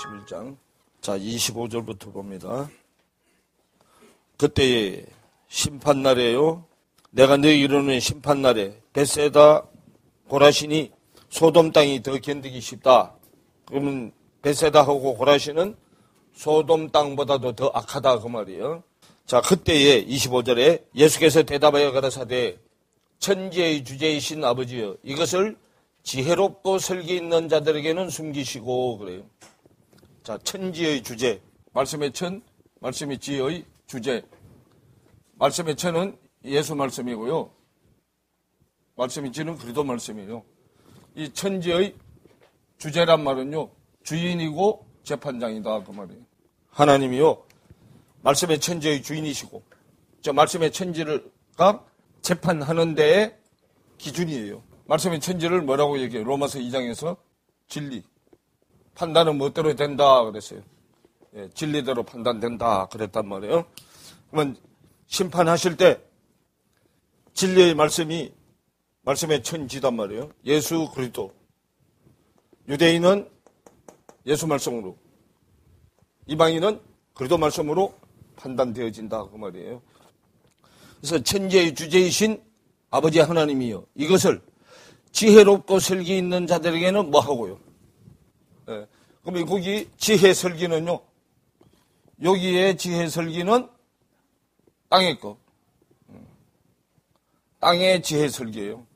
11장. 자, 25절부터 봅니다. 그때의 심판날에요. 내가 너희 이르는 심판날에 벳세다 고라신이 소돔 땅이 더 견디기 쉽다. 그러면 벳세다하고 고라신은 소돔 땅보다도 더 악하다 그 말이에요. 자, 그때에 25절에 예수께서 대답하여 가라사대 천지의 주제이신 아버지여 이것을 지혜롭고 설기 있는 자들에게는 숨기시고 그래요. 자, 천지의 주제, 말씀의 천, 말씀의 지의 주제. 말씀의 천은 예수 말씀이고요. 말씀의 지는 그리스도 말씀이에요. 이 천지의 주제란 말은요, 주인이고 재판장이다 그 말이에요. 하나님이요, 말씀의 천지의 주인이시고, 저 말씀의 천지가 재판하는 데의 기준이에요. 말씀의 천지를 뭐라고 얘기해요? 로마서 2장에서 진리. 판단은 멋대로 된다 그랬어요. 예, 진리대로 판단된다 그랬단 말이에요. 그러면 심판하실 때 진리의 말씀이 말씀의 천지단 말이에요. 예수 그리스도. 유대인은 예수 말씀으로, 이방인은 그리스도 말씀으로 판단되어진다 그 말이에요. 그래서 천지의 주제이신 아버지 하나님이요, 이것을 지혜롭고 설기 있는 자들에게는 뭐 하고요? 예. 그럼 거기 지혜 설기는요, 여기에 지혜 설기는 땅의 거. 땅의 지혜 설기예요.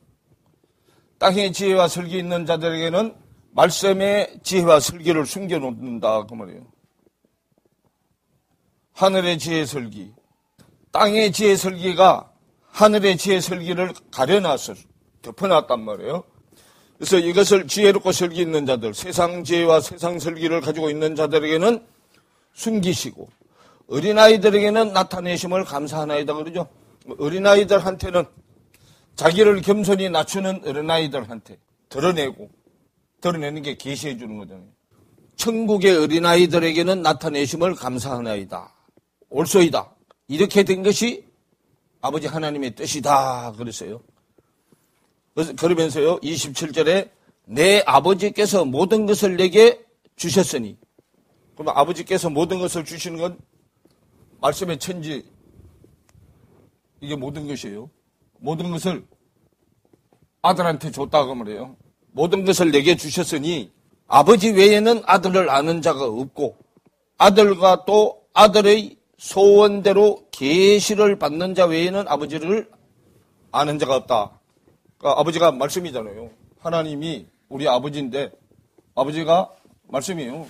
땅의 지혜와 설기 있는 자들에게는 말씀의 지혜와 설기를 숨겨놓는다 그 말이에요. 하늘의 지혜 설기, 땅의 지혜 설기가 하늘의 지혜 설기를 가려놔서 덮어놨단 말이에요. 그래서 이것을 지혜롭고 설기 있는 자들, 세상 지혜와 세상 설기를 가지고 있는 자들에게는 숨기시고 어린아이들에게는 나타내심을 감사하나이다 그러죠. 어린아이들한테는 자기를 겸손히 낮추는 어린아이들한테 드러내는 게 계시해 주는 거잖아요. 천국의 어린아이들에게는 나타내심을 감사하나이다. 옳소이다. 이렇게 된 것이 아버지 하나님의 뜻이다 그랬어요. 그러면서요, 27절에 내 아버지께서 모든 것을 내게 주셨으니, 그러면 아버지께서 모든 것을 주시는 건 말씀의 천지, 이게 모든 것이에요. 모든 것을 아들한테 줬다고 말해요. 모든 것을 내게 주셨으니 아버지 외에는 아들을 아는 자가 없고 아들과 또 아들의 소원대로 계시를 받는 자 외에는 아버지를 아는 자가 없다. 그러니까 아버지가 말씀이잖아요. 하나님이 우리 아버지인데 아버지가 말씀이에요.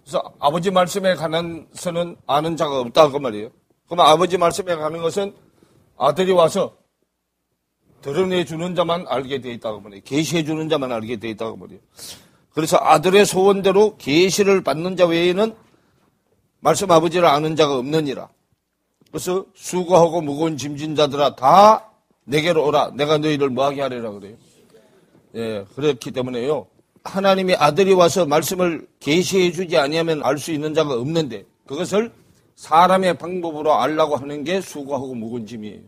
그래서 아버지 말씀에 관해서는 아는 자가 없다 그 말이에요. 그러면 아버지 말씀에 관한 것은 아들이 와서 드러내 주는 자만 알게 돼 있다고 말이에요. 계시해 주는 자만 알게 돼 있다고 말이에요. 그래서 아들의 소원대로 계시를 받는 자 외에는 말씀 아버지를 아는 자가 없느니라. 그래서 수고하고 무거운 짐진 자들아 다 내게로 오라. 내가 너희를 뭐하게 하리라 그래요. 예, 그렇기 때문에요. 하나님의 아들이 와서 말씀을 계시해 주지 아니하면 알 수 있는 자가 없는데 그것을 사람의 방법으로 알라고 하는 게 수고하고 무거운 짐이에요.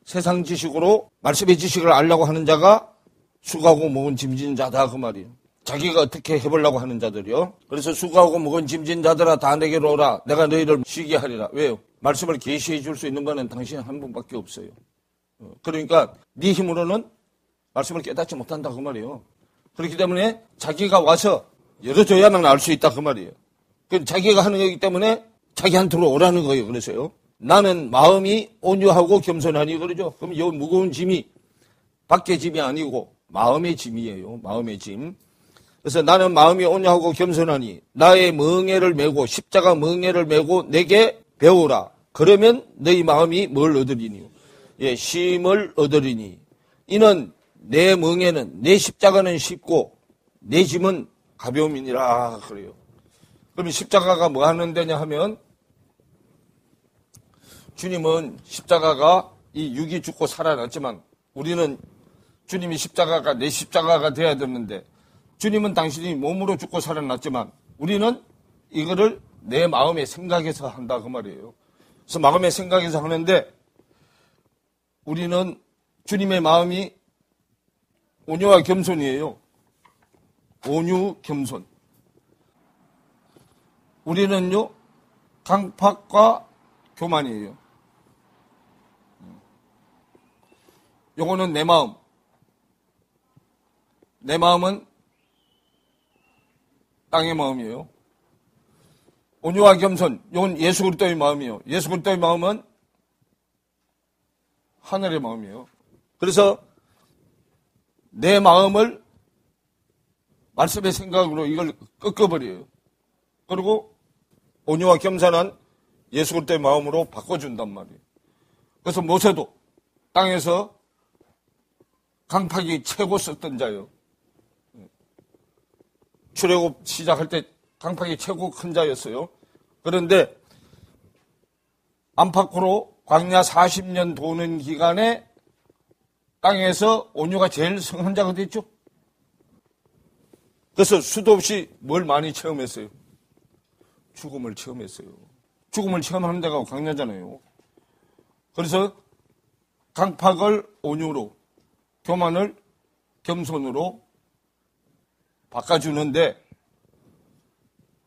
세상 지식으로 말씀의 지식을 알라고 하는 자가 수고하고 무거운 짐진 자다 그 말이에요. 자기가 어떻게 해보려고 하는 자들이요. 그래서 수고하고 무거운 짐진 자들아 다 내게로 오라. 내가 너희를 쉬게 하리라. 왜요? 말씀을 계시해 줄 수 있는 분은 당신 한 분밖에 없어요. 그러니까 네 힘으로는 말씀을 깨닫지 못한다 그 말이에요. 그렇기 때문에 자기가 와서 열어줘야만 알 수 있다 그 말이에요. 자기가 하는 거기 때문에 자기한테로 오라는 거예요. 그래서요. 나는 마음이 온유하고 겸손하니 그러죠. 그럼 이 무거운 짐이 밖의 짐이 아니고 마음의 짐이에요. 마음의 짐. 그래서 나는 마음이 온유하고 겸손하니 나의 멍에를 메고 십자가 멍에를 메고 내게 배우라. 그러면 너희 마음이 뭘 얻으리니? 예, 쉼을 얻으리니. 이는 내 멍에는 내 십자가는 쉽고 내 짐은 가벼움이니라 그래요. 그러면 십자가가 뭐 하는 데냐 하면 주님은 십자가가 이 육이 죽고 살아났지만 우리는 주님이 십자가가 내 십자가가 돼야 되는데 주님은 당신이 몸으로 죽고 살아났지만 우리는 이거를 내 마음의 생각에서 한다 그 말이에요. 그래서 마음의 생각에서 하는데 우리는 주님의 마음이 온유와 겸손이에요. 온유, 겸손. 우리는요, 강팍과 교만이에요. 요거는 내 마음. 내 마음은 땅의 마음이에요. 온유와 겸손, 이건 예수 그리스도의 마음이에요. 예수 그리스도의 마음은 하늘의 마음이에요. 그래서 내 마음을 말씀의 생각으로 이걸 꺾어버려요. 그리고 온유와 겸손한 예수 그리스도의 마음으로 바꿔준단 말이에요. 그래서 모세도 땅에서 강팍이 최고 썼던 자예요. 출애굽 시작할 때 강팍이 최고 큰 자였어요. 그런데 안팎으로 광야 40년 도는 기간에 땅에서 온유가 제일 성한 자가 됐죠. 그래서 수도 없이 뭘 많이 체험했어요. 죽음을 체험했어요. 죽음을 체험하는 데가 광야잖아요. 그래서 강팍을 온유로, 교만을 겸손으로 바꿔주는데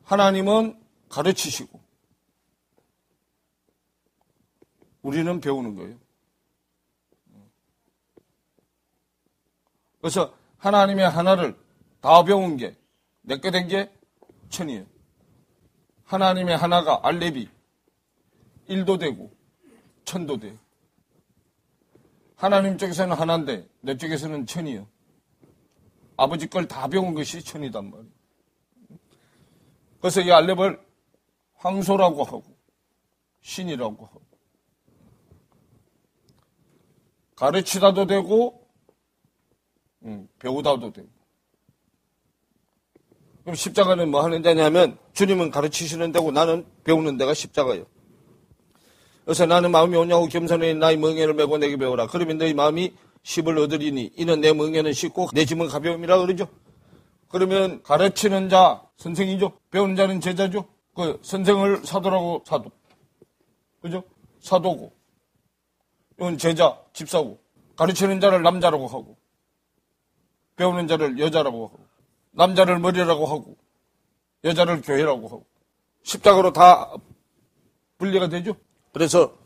하나님은 가르치시고 우리는 배우는 거예요. 그래서 하나님의 하나를 다 배운 게, 내게 된 게 천이에요. 하나님의 하나가 알레비, 1도 되고 천도 돼. 하나님 쪽에서는 하나인데 내 쪽에서는 천이에요. 아버지 걸 다 배운 것이 천이단 말이에요. 그래서 이 알렙을 황소라고 하고 신이라고 하고 가르치다도 되고 배우다도 되고. 그럼 십자가는 뭐 하는 데냐면 주님은 가르치시는 데고 나는 배우는 데가 십자가예요. 그래서 나는 마음이 온유하고 겸손해 나의 멍에를 메고 내게 배우라. 그러면 너희 마음이 십을 얻으리니 이는 내 멍에는 쉽고 내 짐은 가벼움이라 그러죠. 그러면 가르치는 자 선생이죠. 배우는 자는 제자죠. 그 선생을 사도라고 사도. 그죠? 사도고. 이건 제자, 집사고. 가르치는 자를 남자라고 하고 배우는 자를 여자라고 하고 남자를 머리라고 하고 여자를 교회라고 하고 십자가로 다 분리가 되죠. 그래서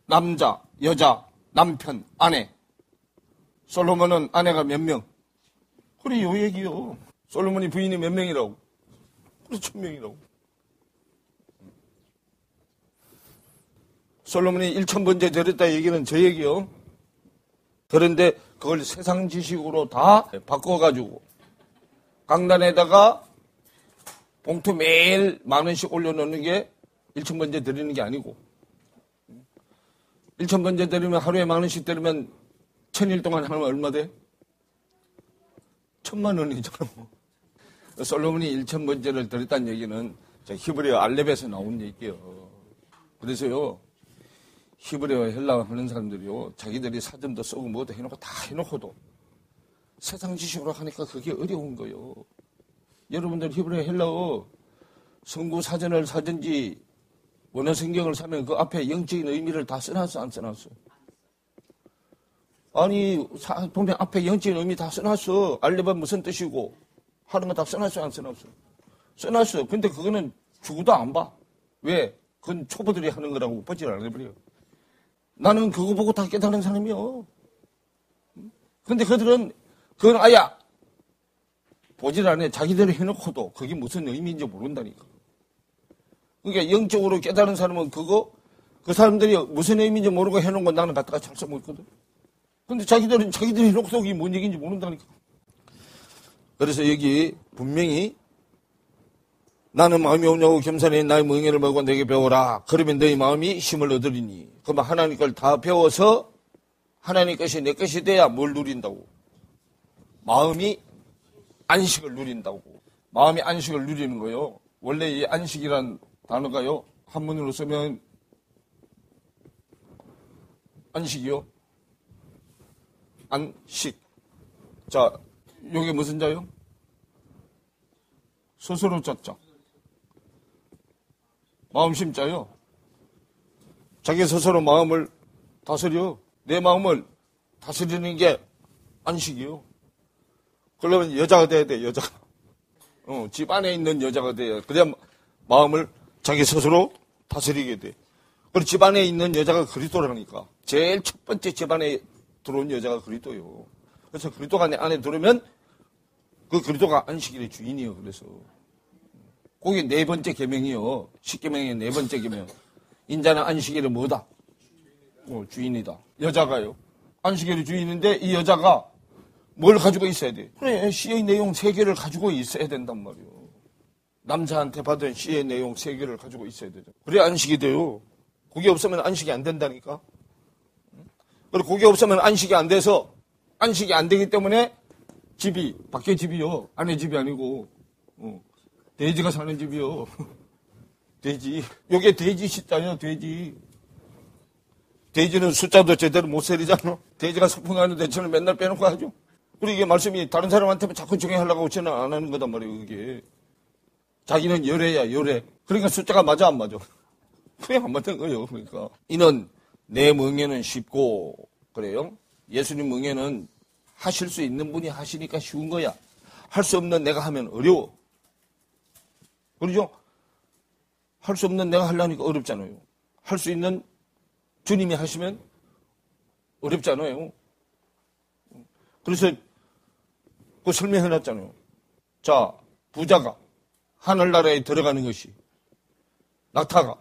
남자, 여자, 남편, 아내. 솔로몬은 아내가 몇 명? 그래 요 얘기요. 솔로몬이 부인이 몇 명이라고? 그래 1000명이라고. 솔로몬이 1000번째 드렸다 얘기는 저 얘기요. 그런데 그걸 세상 지식으로 다 바꿔가지고 강단에다가 봉투 매일 10,000원씩 올려놓는 게 1000번째 드리는 게 아니고 1000번째 드리면 하루에 10,000원씩 드리면 1000일 동안 하면 얼마 돼? 10,000,000원이잖아. 솔로몬이 1000번째를 드렸다는 얘기는 히브리어 알렙에서 나온 얘기예요. 그래서요. 히브리어 헬라어 하는 사람들이요. 자기들이 사전도 쓰고 뭐도 해놓고 다 해놓고도 세상 지식으로 하니까 그게 어려운 거예요. 여러분들 히브리어 헬라어 성구 사전을 사든지 원어 성경을 사면 그 앞에 영적인 의미를 다 써놨어 안 써놨어? 아니 보면 앞에 영적인 의미 다 써놨어. 알렙은 무슨 뜻이고 하는 거 다 써놨어 안 써놨어? 써놨어. 근데 그거는 죽어도 안 봐. 왜? 그건 초보들이 하는 거라고 뻗질 않아버려. 나는 그거 보고 다 깨달은 사람이요. 근데 그들은 그건 아야 보질 않아. 자기들이 해놓고도 그게 무슨 의미인지 모른다니까. 그러니까 영적으로 깨달은 사람은 그거 그 사람들이 무슨 의미인지 모르고 해놓은 건 나는 갖다가 잘 써먹거든. 근데 자기들이 해놓고도 그게 뭔 얘기인지 모른다니까. 그래서 여기 분명히 나는 마음이 온유하고 겸손해 나의 멍에를 먹고 내게 배워라. 그러면 너희 마음이 힘을 얻으리니. 그러면 하나님 걸 다 배워서 하나님 것이 내 것이 돼야 뭘 누린다고? 마음이 안식을 누린다고. 마음이 안식을 누리는 거요. 원래 이 안식이란 단어가요. 한문으로 쓰면 안식이요. 안식. 자, 요게 무슨 자요? 스스로 짰죠. 마음심자요. 자기 스스로 마음을 다스려. 내 마음을 다스리는 게 안식이요. 그러면 여자가 돼야 돼, 여자가. 집 안에 있는 여자가 돼야 돼. 그래야 마음을 자기 스스로 다스리게 돼. 그리고 집 안에 있는 여자가 그리스도라니까. 제일 첫 번째 집 안에 들어온 여자가 그리스도예요. 그래서 그리스도가 내 안에 들어오면 그 그리스도가 안식일의 주인이요. 그래서 그게 네 번째 계명이요. 10계명의 네 번째 계명. 인자는 안식일의 뭐다? 주인이다. 여자가요. 안식일의 주인인데 이 여자가 뭘 가지고 있어야 돼? 그래, 시의 내용 3개를 가지고 있어야 된단 말이에요. 남자한테 받은 시의 내용 3개를 가지고 있어야 되죠. 그래 안식이 돼요. 그게 없으면 안식이 안 된다니까. 그리고 그게 없으면 안식이 안 돼서 안식이 안 되기 때문에 집이 밖에 집이요. 안에 집이 아니고 돼지가 사는 집이요. 돼지. 요게 돼지 숫자요. 돼지. 돼지는 숫자도 제대로 못 세리잖아. 돼지가 소풍하는데 저는 맨날 빼놓고 하죠. 그리고 이게 말씀이 다른 사람한테 자꾸 정해하려고 저는 안 하는 거단 말이에요. 그게. 자기는 열애야, 열애. 그러니까 숫자가 맞아, 안 맞아? 그게 안 맞는 거예요. 그러니까. 이는 내 멍에는 쉽고, 그래요? 예수님 멍에는 하실 수 있는 분이 하시니까 쉬운 거야. 할 수 없는 내가 하면 어려워. 그러죠? 할 수 없는 내가 하려니까 어렵잖아요. 할 수 있는 주님이 하시면 어렵잖아요. 그래서 그 설명해놨잖아요. 자, 부자가 하늘나라에 들어가는 것이 낙타가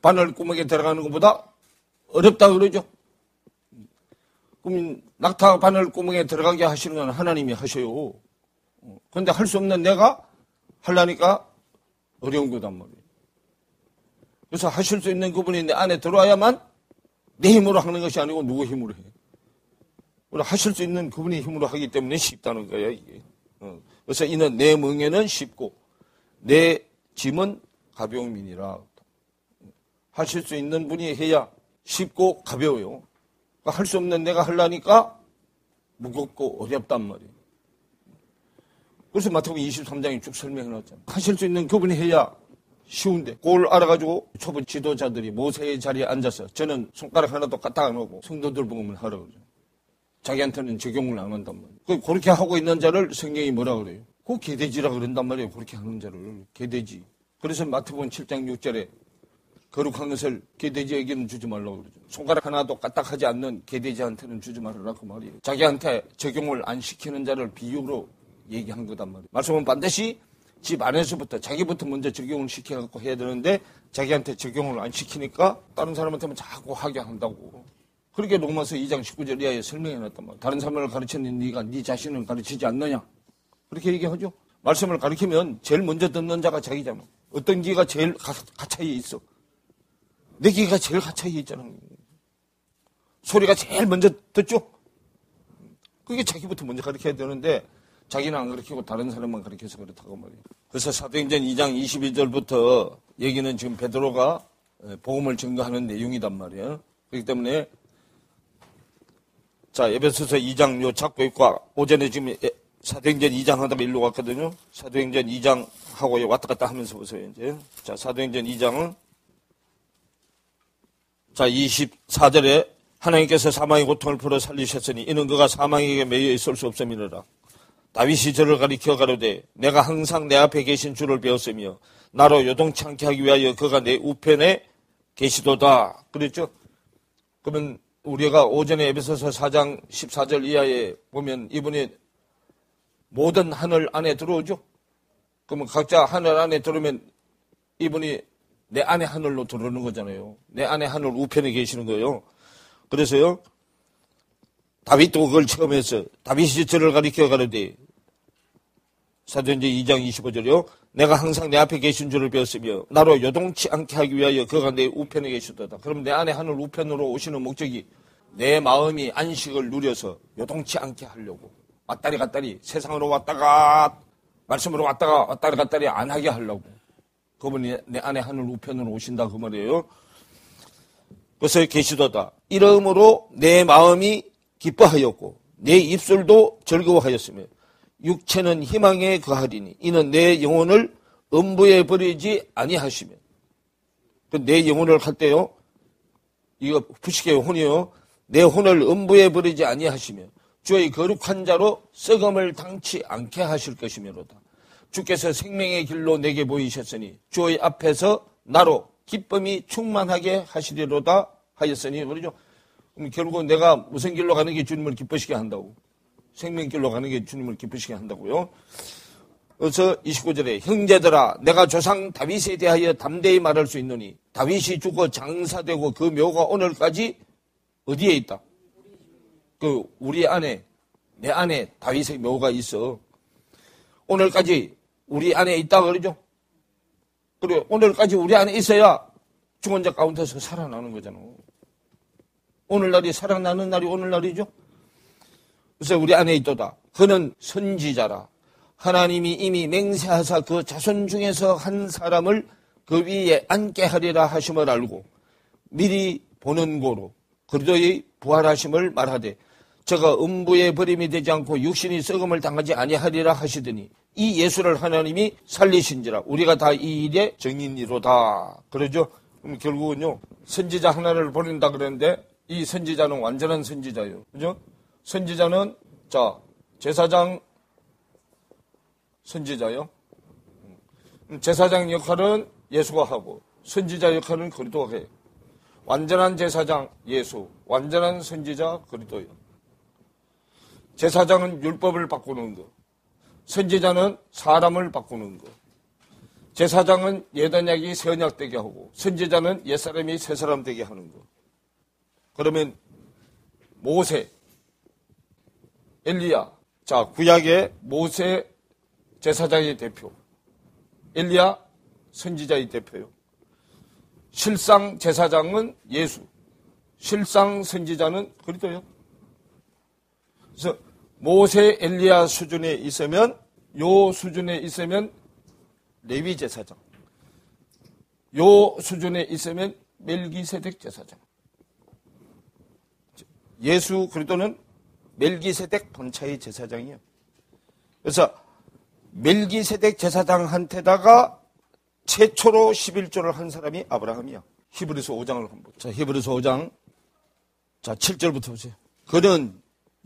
바늘 구멍에 들어가는 것보다 어렵다 그러죠. 그럼 낙타 바늘 구멍에 들어가게 하시는 건 하나님이 하셔요. 그런데 할 수 없는 내가 하려니까 어려운 거단 말이에요. 그래서 하실 수 있는 그분이 내 안에 들어와야만 내 힘으로 하는 것이 아니고 누구 힘으로 해. 하실 수 있는 그분의 힘으로 하기 때문에 쉽다는 거야, 이게. 그래서 이는 내 멍에는 쉽고 내 짐은 가벼움이니라. 하실 수 있는 분이 해야 쉽고 가벼워요. 할 수 없는 내가 하려니까 무겁고 어렵단 말이에요. 그래서 마태복음 23장에 쭉 설명해놨잖아요. 하실 수 있는 그분이 해야 쉬운데 그걸 알아가지고 초보 지도자들이 모세의 자리에 앉아서 저는 손가락 하나도 까딱 안 하고 성도들 복음을 하라고 그러죠. 자기한테는 적용을 안 한단 말이에요. 그렇게 하고 있는 자를 성경이 뭐라 그래요? 그 개돼지라 그런단 말이에요. 그렇게 하는 자를. 개돼지. 그래서 마태복음 7장 6절에 거룩한 것을 개돼지에게는 주지 말라고 그러죠. 손가락 하나도 까딱하지 않는 개돼지한테는 주지 말아라 그 말이에요. 자기한테 적용을 안 시키는 자를 비유로 얘기한 거단 말이에요. 말씀은 반드시 집 안에서부터 자기부터 먼저 적용을 시켜갖고 해야 되는데 자기한테 적용을 안 시키니까 다른 사람한테만 자꾸 하게 한다고. 그렇게 로마서 2장 19절 이하에 설명해놨단 말이에요. 다른 사람을 가르치는 네가 네 자신을 가르치지 않느냐. 그렇게 얘기하죠. 말씀을 가르치면 제일 먼저 듣는 자가 자기잖아. 어떤 귀가 제일 가차에 있어. 내 귀가 제일 가차에 있잖아. 소리가 제일 먼저 듣죠. 그게 자기부터 먼저 가르쳐야 되는데 자기는 안 가르치고 다른 사람만 가르쳐서 그렇다고 말이에요. 그래서 사도행전 2장 22절부터 얘기는 지금 베드로가 복음을 증거하는 내용이단 말이에요. 그렇기 때문에 자, 에베소서 2장 요 잡고 있고 오전에 지금 사도행전 2장 하다가 일로 갔거든요. 사도행전 2장 하고 왔다 갔다 하면서 보세요, 이제. 자, 사도행전 2장은 자, 24절에 하나님께서 사망의 고통을 풀어 살리셨으니 이는 그가 사망에게 매여 있을 수 없음이니라. 다윗이 저를 가리켜 가로되 내가 항상 내 앞에 계신 주를 배웠으며 나로 요동치 않게 하기 위하여 그가 내 우편에 계시도다. 그랬죠? 그러면 우리가 오전에 에베소서 4장 14절 이하에 보면 이분이 모든 하늘 안에 들어오죠? 그러면 각자 하늘 안에 들어오면 이분이 내 안에 하늘로 들어오는 거잖아요. 내 안에 하늘 우편에 계시는 거예요. 그래서요, 다윗도 그걸 체험해서 다윗이 저를 가리켜 가로되 사도행전 2장 25절이요. 내가 항상 내 앞에 계신 줄을 배웠으며 나로 요동치 않게 하기 위하여 그가 내 우편에 계시도다. 그럼 내 안에 하늘 우편으로 오시는 목적이 내 마음이 안식을 누려서 요동치 않게 하려고 왔다리 갔다리 세상으로 왔다가 말씀으로 왔다가 왔다리 갔다리 안 하게 하려고 그분이 내 안에 하늘 우편으로 오신다 그 말이에요. 그래서 계시도다. 이러므로 내 마음이 기뻐하였고 내 입술도 즐거워하였으며 육체는 희망에 거하리니 이는 내 영혼을 음부에 버리지 아니하시며. 내 영혼을 할 때요, 이거 부식의 혼이요, 내 혼을 음부에 버리지 아니하시며 주의 거룩한 자로 썩음을 당치 않게 하실 것이며로다. 주께서 생명의 길로 내게 보이셨으니 주의 앞에서 나로 기쁨이 충만하게 하시리로다 하였으니, 그러죠. 그럼 결국은 내가 무슨 길로 가는 게 주님을 기쁘시게 한다고? 생명길로 가는 게 주님을 기쁘시게 한다고요. 그래서 29절에 형제들아 내가 조상 다윗에 대하여 담대히 말할 수 있노니 다윗이 죽어 장사되고 그 묘가 오늘까지 어디에 있다? 그 우리 안에, 내 안에 다윗의 묘가 있어. 오늘까지 우리 안에 있다 그러죠. 그리고 오늘까지 우리 안에 있어야 죽은 자 가운데서 살아나는 거잖아. 오늘날이 살아나는 날이 오늘날이죠. 그래서 우리 안에 있도다. 그는 선지자라. 하나님이 이미 맹세하사 그 자손 중에서 한 사람을 그 위에 앉게 하리라 하심을 알고 미리 보는 고로 그리스도의 부활하심을 말하되 저가 음부의 버림이 되지 않고 육신이 썩음을 당하지 아니하리라 하시더니 이 예수를 하나님이 살리신지라 우리가 다 이 일의 증인이로다. 그러죠. 그럼 결국은요, 선지자 하나를 보낸다 그랬는데 이 선지자는 완전한 선지자예요. 그죠? 선지자는 제사장 선지자요. 제사장 역할은 예수가 하고 선지자 역할은 그리스도가 해요. 완전한 제사장 예수, 완전한 선지자 그리스도예요. 제사장은 율법을 바꾸는 거, 선지자는 사람을 바꾸는 거. 제사장은 옛언약이 새언약 되게 하고 선지자는 옛사람이 새사람 되게 하는 거. 그러면 모세, 엘리야, 구약의 모세 제사장의 대표, 엘리야 선지자의 대표요. 실상 제사장은 예수, 실상 선지자는 그리스도요. 그래서 모세, 엘리야 수준에 있으면, 요 수준에 있으면 레위 제사장, 요 수준에 있으면 멜기세덱 제사장. 예수 그리스도는 멜기세덱 본차의 제사장이에요. 그래서 멜기세덱 제사장한테다가 최초로 11조를 한 사람이 아브라함이야. 히브리서 5장을 한번 보자. 히브리서 5장 7절부터 보세요. 그는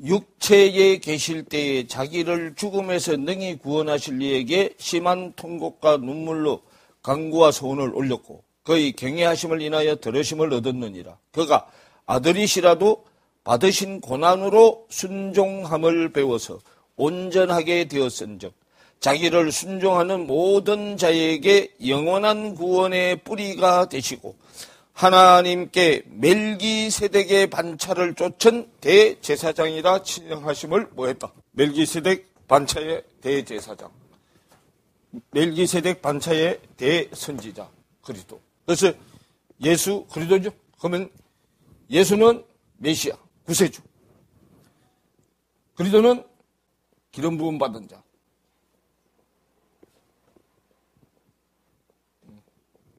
육체에 계실 때에 자기를 죽음에서 능히 구원하실 이에게 심한 통곡과 눈물로 간구와 소원을 올렸고 그의 경외하심을 인하여 들으심을 얻었느니라. 그가 아들이시라도 받으신 고난으로 순종함을 배워서 온전하게 되었은즉 자기를 순종하는 모든 자에게 영원한 구원의 뿌리가 되시고 하나님께 멜기세덱의 반차를 쫓은 대제사장이라 칭하심을 뭐했다? 멜기세덱 반차의 대제사장, 멜기세덱 반차의 대선지자 그리스도. 그래서 예수 그리스도죠. 그러면 예수는 메시아, 구세주. 그리스도는 기름 부음 받은 자.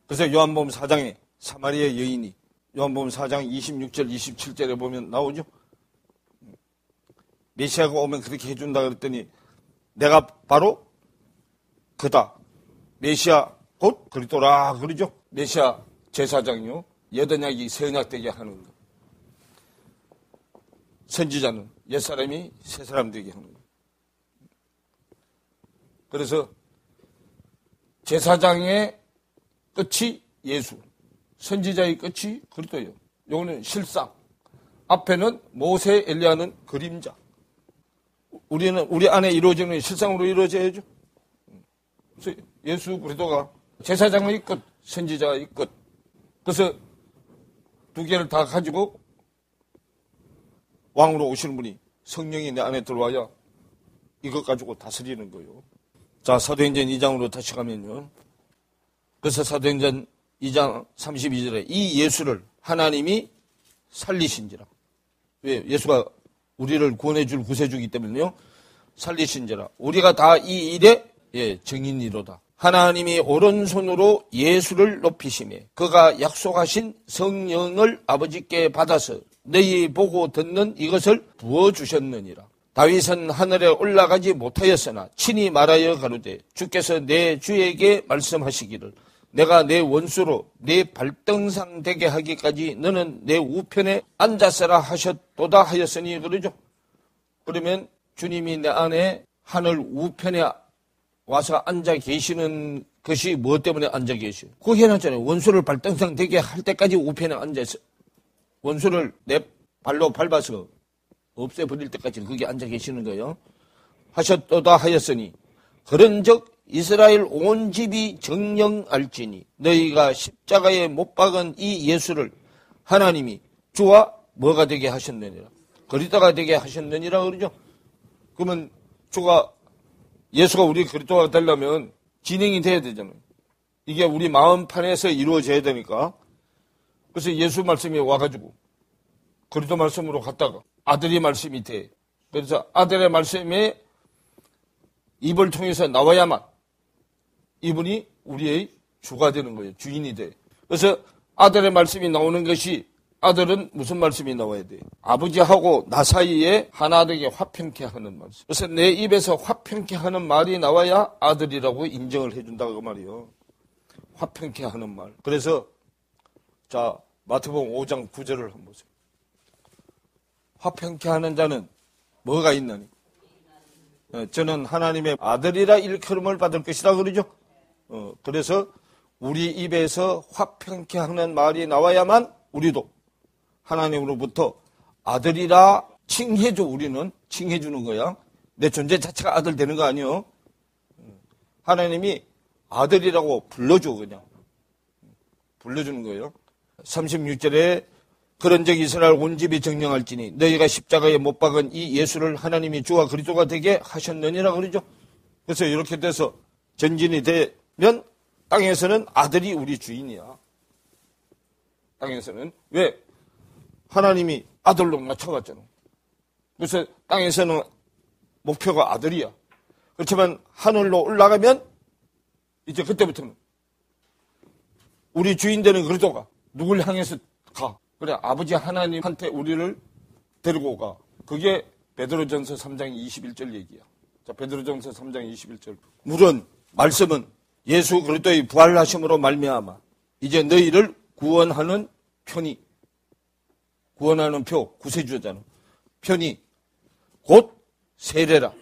그래서 요한복음 4장에 사마리아 여인이 요한복음 4장 26절 27절에 보면 나오죠. 메시아가 오면 그렇게 해준다 그랬더니 내가 바로 그다. 메시아 곧 그리스도라 그러죠. 메시아 제사장이요. 옛언약이 새언약 되게 하는 거. 선지자는 옛사람이 새사람 되게 하는 거. 그래서 제사장의 끝이 예수, 선지자의 끝이 그리스도예요. 요거는 실상. 앞에는 모세, 엘리야는 그림자. 우리는 우리 안에 이루어지는 실상으로 이루어져야죠. 그래서 예수 그리스도가 제사장의 끝, 선지자의 끝. 그래서 두 개를 다 가지고 왕으로 오시는 분이 성령이 내 안에 들어와야 이것 가지고 다스리는 거예요. 자, 사도행전 2장으로 다시 가면요. 그래서 사도행전 2장 32절에 이 예수를 하나님이 살리신지라. 왜? 예수가 우리를 구원해 줄 구세주이기 때문에요. 살리신지라. 우리가 다 이 일의 증인이로다. 하나님이 오른손으로 예수를 높이시매 그가 약속하신 성령을 아버지께 받아서 너희 보고 듣는 이것을 부어주셨느니라. 다윗은 하늘에 올라가지 못하였으나 친히 말하여 가로되 주께서 내 주에게 말씀하시기를 내가 내 원수로 내 발등상 되게 하기까지 너는 내 우편에 앉았으라 하셨도다 하였으니 그러죠. 그러면 주님이 내 안에 하늘 우편에 와서 앉아 계시는 것이 무엇 때문에 앉아 계셔? 그거 해놨잖아요. 원수를 발등상 되게 할 때까지 우편에 앉아서 원수를 내 발로 밟아서 없애버릴 때까지 거기 앉아 계시는 거예요. 하셨도다 하였으니 그런즉 이스라엘 온 집이 정령알지니 너희가 십자가에 못 박은 이 예수를 하나님이 주와 뭐가 되게 하셨느니라. 그리스도가 되게 하셨느니라 그러죠. 그러면 예수가 우리 그리스도가 되려면 진행이 돼야 되잖아요. 이게 우리 마음판에서 이루어져야 되니까. 그래서 예수 말씀이 와가지고 그리스도 말씀으로 갔다가 아들이 말씀이 돼. 그래서 아들의 말씀에 입을 통해서 나와야만 이분이 우리의 주가 되는 거예요. 주인이 돼. 그래서 아들의 말씀이 나오는 것이 아들은 무슨 말씀이 나와야 돼? 아버지하고 나 사이에 하나 되게 화평케 하는 말씀. 그래서 내 입에서 화평케 하는 말이 나와야 아들이라고 인정을 해준다고 말이에요. 화평케 하는 말. 그래서 자 마태복음 5장 9절을 한번 보세요. 화평케 하는 자는 뭐가 있나니? 저는 하나님의 아들이라 일컬음을 받을 것이다 그러죠. 그래서 우리 입에서 화평케 하는 말이 나와야만 우리도 하나님으로부터 아들이라 칭해줘. 우리는 칭해주는 거야. 내 존재 자체가 아들 되는 거 아니에요. 하나님이 아들이라고 불러줘. 그냥 불러주는 거예요. 36절에 그런즉 이스라엘 온 집이 정령할지니 너희가 십자가에 못 박은 이 예수를 하나님이 주와 그리스도가 되게 하셨느니라 그러죠. 그래서 이렇게 돼서 전진이 되면 땅에서는 아들이 우리 주인이야. 땅에서는. 왜? 하나님이 아들로 맞춰갔잖아. 그래서 땅에서는 목표가 아들이야. 그렇지만 하늘로 올라가면 이제 그때부터는 우리 주인 되는 그리스도가 누굴 향해서 가. 그래, 아버지 하나님한테 우리를 데리고 가. 그게 베드로전서 3장 21절 얘기야. 자, 베드로전서 3장 21절. 물론 말씀은 예수 그리스도의 부활하심으로 말미암아 이제 너희를 구원하는 편이, 구원하는 표, 구세주잖아. 편이 곧 세례라.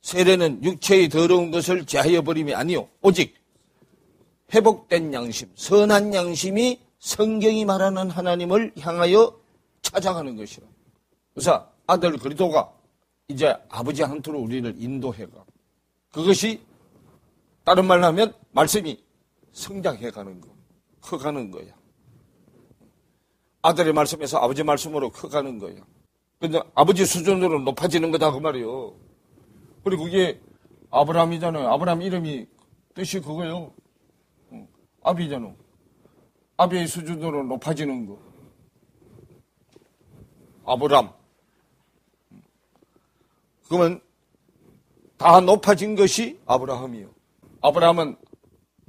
세례는 육체의 더러운 것을 제하여 버림이 아니요 오직 회복된 양심, 선한 양심이 성경이 말하는 하나님을 향하여 찾아가는 것이라. 그래서 아들 그리스도가 이제 아버지 한테로 우리를 인도해가. 그것이 다른 말로 하면 말씀이 성장해가는 거, 커가는 거야. 아들의 말씀에서 아버지 말씀으로 커가는 거야. 근데 아버지 수준으로 높아지는 거다 그 말이에요. 그리고 그게 아브라함이잖아요. 아브라함 이름이 뜻이 그거예요. 아비잖아. 아비의 수준으로 높아지는 거. 아브람. 그러면 다 높아진 것이 아브라함이에요. 아브라함은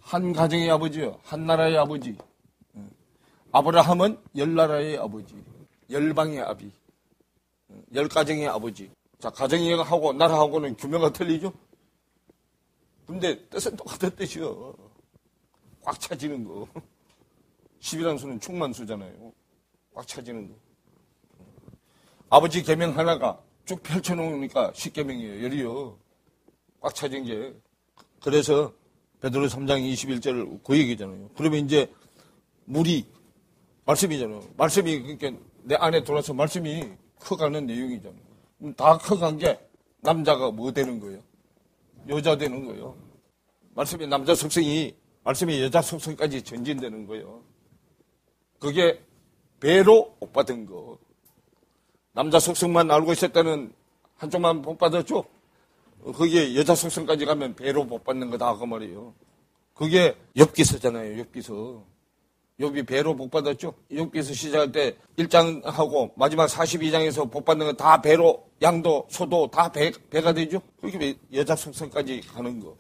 한 가정의 아버지요. 한 나라의 아버지. 아브라함은 열 나라의 아버지. 열방의 아비. 열 가정의 아버지. 자, 가정하고 나라하고는 규모가 틀리죠? 근데 뜻은 똑같은 뜻이요. 꽉 차지는 거. 10이라는 수는 충만수잖아요. 꽉 차지는 거. 아버지 계명 하나가 쭉 펼쳐놓으니까 10계명이에요. 열이요. 꽉 차진 게. 그래서 베드로 3장 21절 그 얘기잖아요. 그러면 이제 물이 말씀이잖아요. 말씀이 그러니까 내 안에 들어와서 말씀이 커가는 내용이잖아요. 다 커간 게 남자가 뭐 되는 거예요? 여자 되는 거예요. 말씀이 남자 속성이 말씀이 여자 속성까지 전진되는 거예요. 그게 배로 복 받은 거. 남자 속성만 알고 있었다는 한쪽만 복 받았죠? 그게 여자 속성까지 가면 배로 복 받는 거다 그 말이에요. 그게 욥기서잖아요. 욥기서. 욥이 배로 복 받았죠? 욥기서 시작할 때 1장하고 마지막 42장에서 복 받는 건 다 배로, 양도, 소도 다 배가 되죠? 그게 여자 속성까지 가는 거.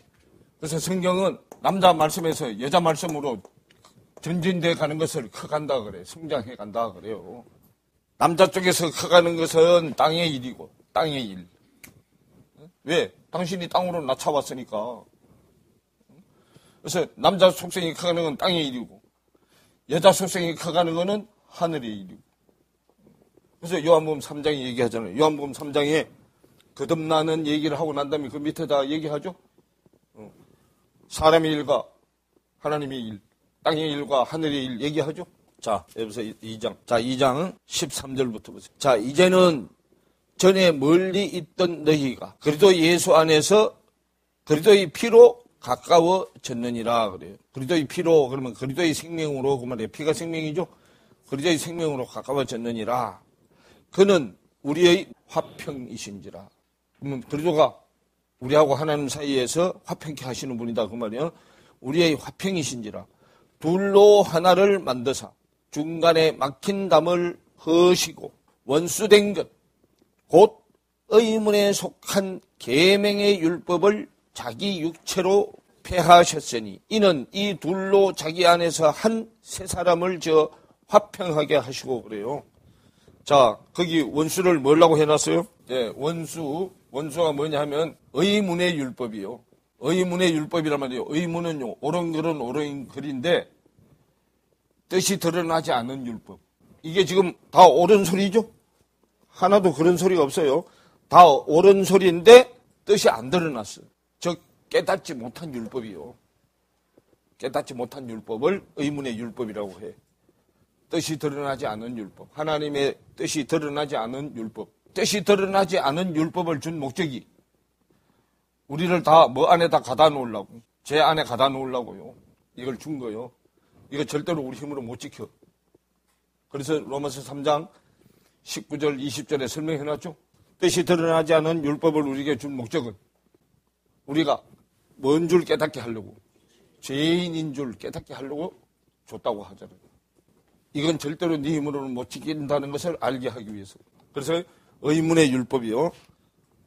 그래서 성경은 남자 말씀에서 여자 말씀으로 전진돼 가는 것을 커간다 그래. 성장해 간다 그래요. 남자 쪽에서 커가는 것은 땅의 일이고, 땅의 일. 왜? 당신이 땅으로 낳아왔으니까. 그래서 남자 속성이 커가는 건 땅의 일이고, 여자 속성이 커가는 거는 하늘의 일이고. 그래서 요한복음 3장에 얘기하잖아요. 요한복음 3장에 거듭나는 얘기를 하고 난 다음에 그 밑에다 얘기하죠. 사람의 일과 하나님의 일, 땅의 일과 하늘의 일 얘기하죠. 자, 여기서 2장. 자, 2장 13절부터 보세요. 자, 이제는 전에 멀리 있던 너희가 그리스도 예수 안에서 그리스도의 피로 가까워졌느니라 그래요. 그리스도의 피로 그러면 그리스도의 생명으로 그 말이에요. 피가 생명이죠. 그리스도의 생명으로 가까워졌느니라. 그는 우리의 화평이신지라. 그러면 그리스도가 우리하고 하나님 사이에서 화평케 하시는 분이다 그 말이에요. 우리의 화평이신지라. 둘로 하나를 만드사 중간에 막힌 담을 허시고 원수된 것 곧 의문에 속한 계명의 율법을 자기 육체로 폐하셨으니 이는 이 둘로 자기 안에서 한 세 사람을 화평하게 하시고 그래요. 자, 거기 원수를 뭐라고 해놨어요? 네, 원수가 뭐냐 하면 의문의 율법이요. 의문의 율법이란 말이에요. 의문은요, 옳은 글은 옳은 글인데 뜻이 드러나지 않은 율법. 이게 지금 다 옳은 소리죠? 하나도 그런 소리가 없어요. 다 옳은 소리인데 뜻이 안 드러났어요. 즉 깨닫지 못한 율법이요. 깨닫지 못한 율법을 의문의 율법이라고 해. 뜻이 드러나지 않은 율법. 하나님의 뜻이 드러나지 않은 율법. 뜻이 드러나지 않은 율법을 준 목적이 우리를 다 뭐 안에다 가다 놓으려고. 제 안에 가다 놓으려고요. 이걸 준 거요. 이거 절대로 우리 힘으로 못 지켜. 그래서 로마서 3장 19절 20절에 설명해놨죠. 뜻이 드러나지 않은 율법을 우리에게 준 목적은 우리가 뭔 줄 깨닫게 하려고, 죄인인 줄 깨닫게 하려고 줬다고 하잖아요. 이건 절대로 네 힘으로는 못 지킨다는 것을 알게 하기 위해서. 그래서 의문의 율법이요.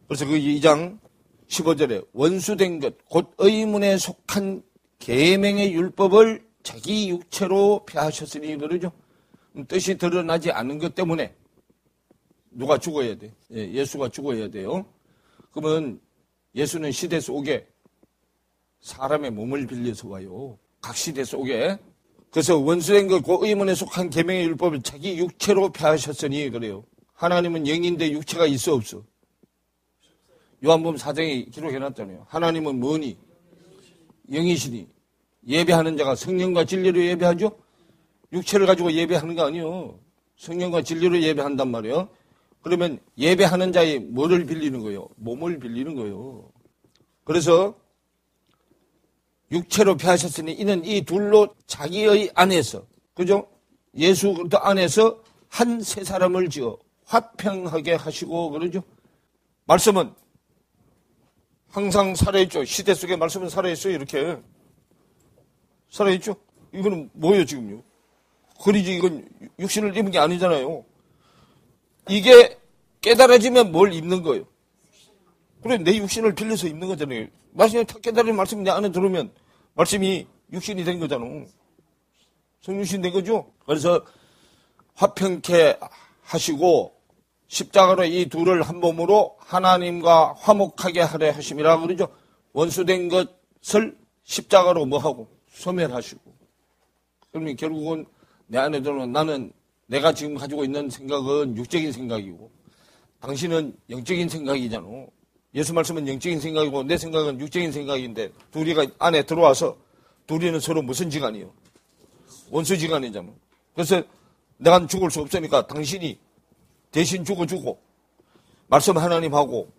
그래서 그 2장 15절에 원수된 것 곧 의문에 속한 계명의 율법을 자기 육체로 폐하셨으니 그러죠. 뜻이 드러나지 않은 것 때문에 누가 죽어야 돼? 예수가 죽어야 돼요. 그러면 예수는 시대 속에 사람의 몸을 빌려서 와요. 각 시대 속에. 그래서 원수된 것, 그 의문에 속한 계명의 율법을 자기 육체로 폐하셨으니 그래요. 하나님은 영인데 육체가 있어 없어? 요한복음 4장에 기록해놨잖아요. 하나님은 뭐니? 영이시니. 예배하는 자가 성령과 진리로 예배하죠? 육체를 가지고 예배하는 거 아니에요. 성령과 진리로 예배한단 말이에요. 그러면 예배하는 자의 뭐를 빌리는 거예요? 몸을 빌리는 거예요. 그래서 육체로 폐하셨으니 이는 이 둘로 자기의 안에서, 그죠? 예수 그리스도 안에서 한 세 사람을 지어 화평하게 하시고 그러죠. 말씀은 항상 살아있죠. 시대 속에 말씀은 살아있어요. 이렇게 살아있죠. 이거는 뭐예요 지금요? 그리지 이건 육신을 입은 게 아니잖아요. 이게 깨달아지면 뭘 입는 거예요? 그래, 내 육신을 빌려서 입는 거잖아요. 말씀이 탁 깨달은 말씀이 내 안에 들어오면 말씀이 육신이 된 거잖아. 성육신 된 거죠? 그래서 화평케 하시고 십자가로 이 둘을 한 몸으로 하나님과 화목하게 하려 하심이라 그러죠. 원수된 것을 십자가로 뭐하고? 소멸하시고. 그러면 결국은 내 안에 들어오면 나는 내가 지금 가지고 있는 생각은 육적인 생각이고 당신은 영적인 생각이잖아. 예수 말씀은 영적인 생각이고 내 생각은 육적인 생각인데 둘이가 안에 들어와서 둘이는 서로 무슨 지간이요? 원수 지간이잖아. 그래서 내가 죽을 수 없으니까 당신이 대신 죽어주고 말씀 하나님하고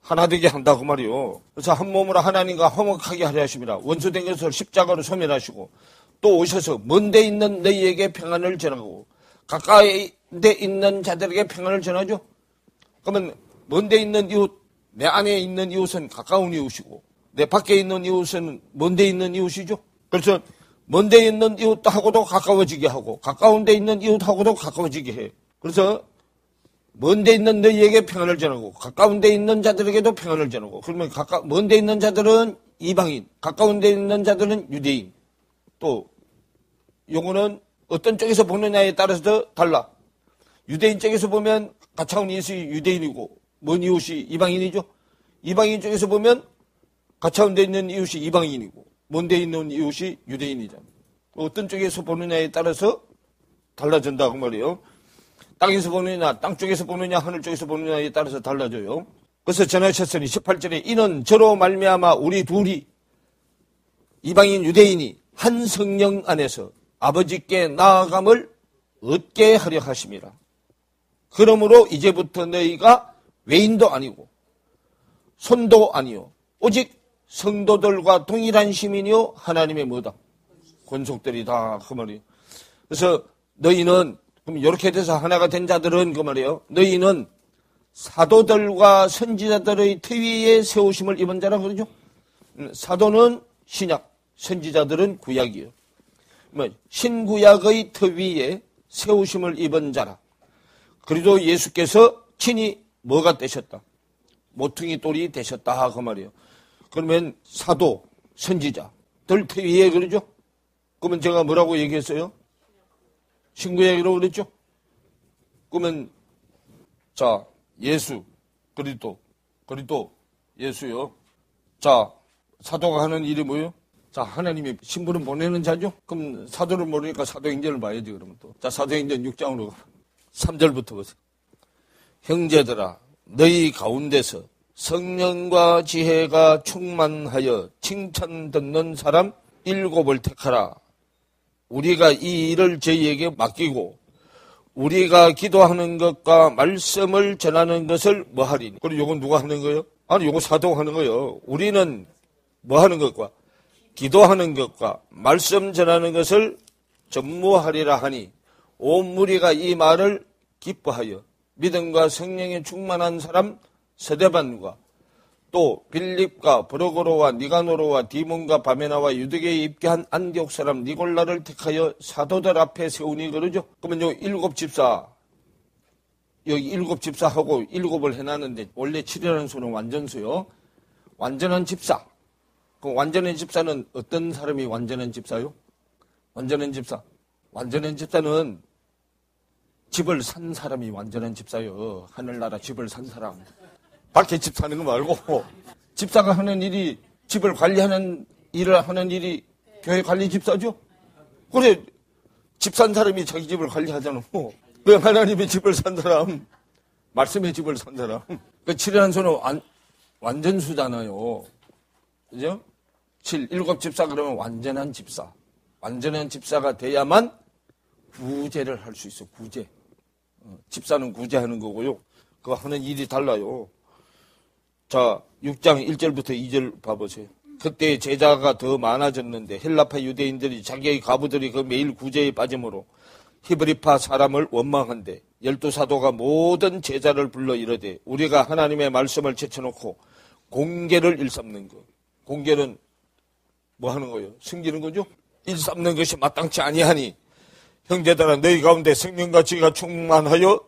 하나 되게 한다 그 말이요. 그래서 한 몸으로 하나님과 화목하게 하려 하십니다. 원수된 것을 십자가로 소멸하시고 또 오셔서 먼 데 있는 너희에게 평안을 전하고 가까이 데 있는 자들에게 평안을 전하죠. 그러면 먼 데 있는 이웃, 내 안에 있는 이웃은 가까운 이웃이고 내 밖에 있는 이웃은 먼 데 있는 이웃이죠. 그래서 먼 데 있는 이웃하고도 가까워지게 하고 가까운 데 있는 이웃하고도 가까워지게 해. 그래서 먼 데 있는 너희에게 평안을 전하고 가까운 데 있는 자들에게도 평안을 전하고 그러면 먼 데 있는 자들은 이방인, 가까운 데 있는 자들은 유대인. 또 요거는 어떤 쪽에서 보느냐에 따라서 달라. 유대인 쪽에서 보면 가까운 이웃이 유대인이고 먼 이웃이 이방인이죠. 이방인 쪽에서 보면 가까운 데 있는 이웃이 이방인이고 먼 데 있는 이웃이 유대인이잖아요. 어떤 쪽에서 보느냐에 따라서 달라진다 그 말이에요. 땅에서 보느냐, 땅 쪽에서 보느냐, 하늘 쪽에서 보느냐에 따라서 달라져요. 그래서 전하셨으니 18절에 이는 저로 말미암아 우리 둘이 이방인 유대인이 한 성령 안에서 아버지께 나아감을 얻게 하려 하심이라. 그러므로 이제부터 너희가 외인도 아니고 손도 아니요 오직 성도들과 동일한 시민이요 하나님의 뭐다? 권속들이다 그 말이에요. 그래서 너희는 그럼 이렇게 돼서 하나가 된 자들은 그 말이에요. 너희는 사도들과 선지자들의 태위에 세우심을 입은 자라 그러죠. 사도는 신약, 선지자들은 구약이에요. 신구약의 태위에 세우심을 입은 자라. 그리고 예수께서 친히 뭐가 되셨다? 모퉁이 돌이 되셨다 그 말이에요. 그러면 사도, 선지자들 태위에 그러죠. 그러면 제가 뭐라고 얘기했어요? 신구약이라고 그랬죠. 그러면 자 예수, 그리스도 예수요. 자 사도가 하는 일이 뭐예요? 자 하나님이 신부를 보내는 자죠. 그럼 사도를 모르니까 사도행전을 봐야지 그러면 또. 자 사도행전 6장으로 3절부터 보세요. 형제들아 너희 가운데서 성령과 지혜가 충만하여 칭찬 듣는 사람 7을 택하라. 우리가 이 일을 저희에게 맡기고 우리가 기도하는 것과 말씀을 전하는 것을 뭐 하리니? 그리고 이건 누가 하는 거예요? 아니 이거 사도가 하는 거예요. 우리는 뭐 하는 것과 기도하는 것과 말씀 전하는 것을 전무하리라 하니 온 무리가 이 말을 기뻐하여 믿음과 성령에 충만한 사람 스데반과 또 빌립과 브로고로와 니가노로와 디몬과 바메나와 유대계에 입교한 안디옥 사람 니골라를 택하여 사도들 앞에 세우니 그러죠. 그러면 요 7 집사 여기 7 집사하고 7을 해놨는데 원래 7이라는 수는 완전수요. 완전한 집사. 그럼 완전한 집사는 어떤 사람이 완전한 집사요? 완전한 집사. 완전한 집사는 집을 산 사람이 완전한 집사요. 하늘나라 집을 산 사람. 밖에 집 사는 거 말고 집사가 하는 일이 집을 관리하는 일을 하는 일이 교회 관리 집사죠. 그래 집 산 사람이 자기 집을 관리하잖아. 그 하나님의 집을 산 사람, 말씀의 집을 산 사람. 그 7이라는 수는 완전수잖아요. 그죠? 7, 7 집사 그러면 완전한 집사. 완전한 집사가 돼야만 구제를 할 수 있어. 구제. 집사는 구제하는 거고요. 그거 하는 일이 달라요. 자, 6장 1절부터 2절 봐보세요. 그때 제자가 더 많아졌는데 헬라파 유대인들이 자기의 가부들이 그 매일 구제에 빠짐으로 히브리파 사람을 원망한데 12사도가 모든 제자를 불러 이르되 우리가 하나님의 말씀을 제쳐놓고 공개를 일삼는 것. 공개는 뭐 하는 거예요? 숨기는 거죠? 일삼는 것이 마땅치 아니하니 형제들아 너희 가운데 성령과 지혜가 충만하여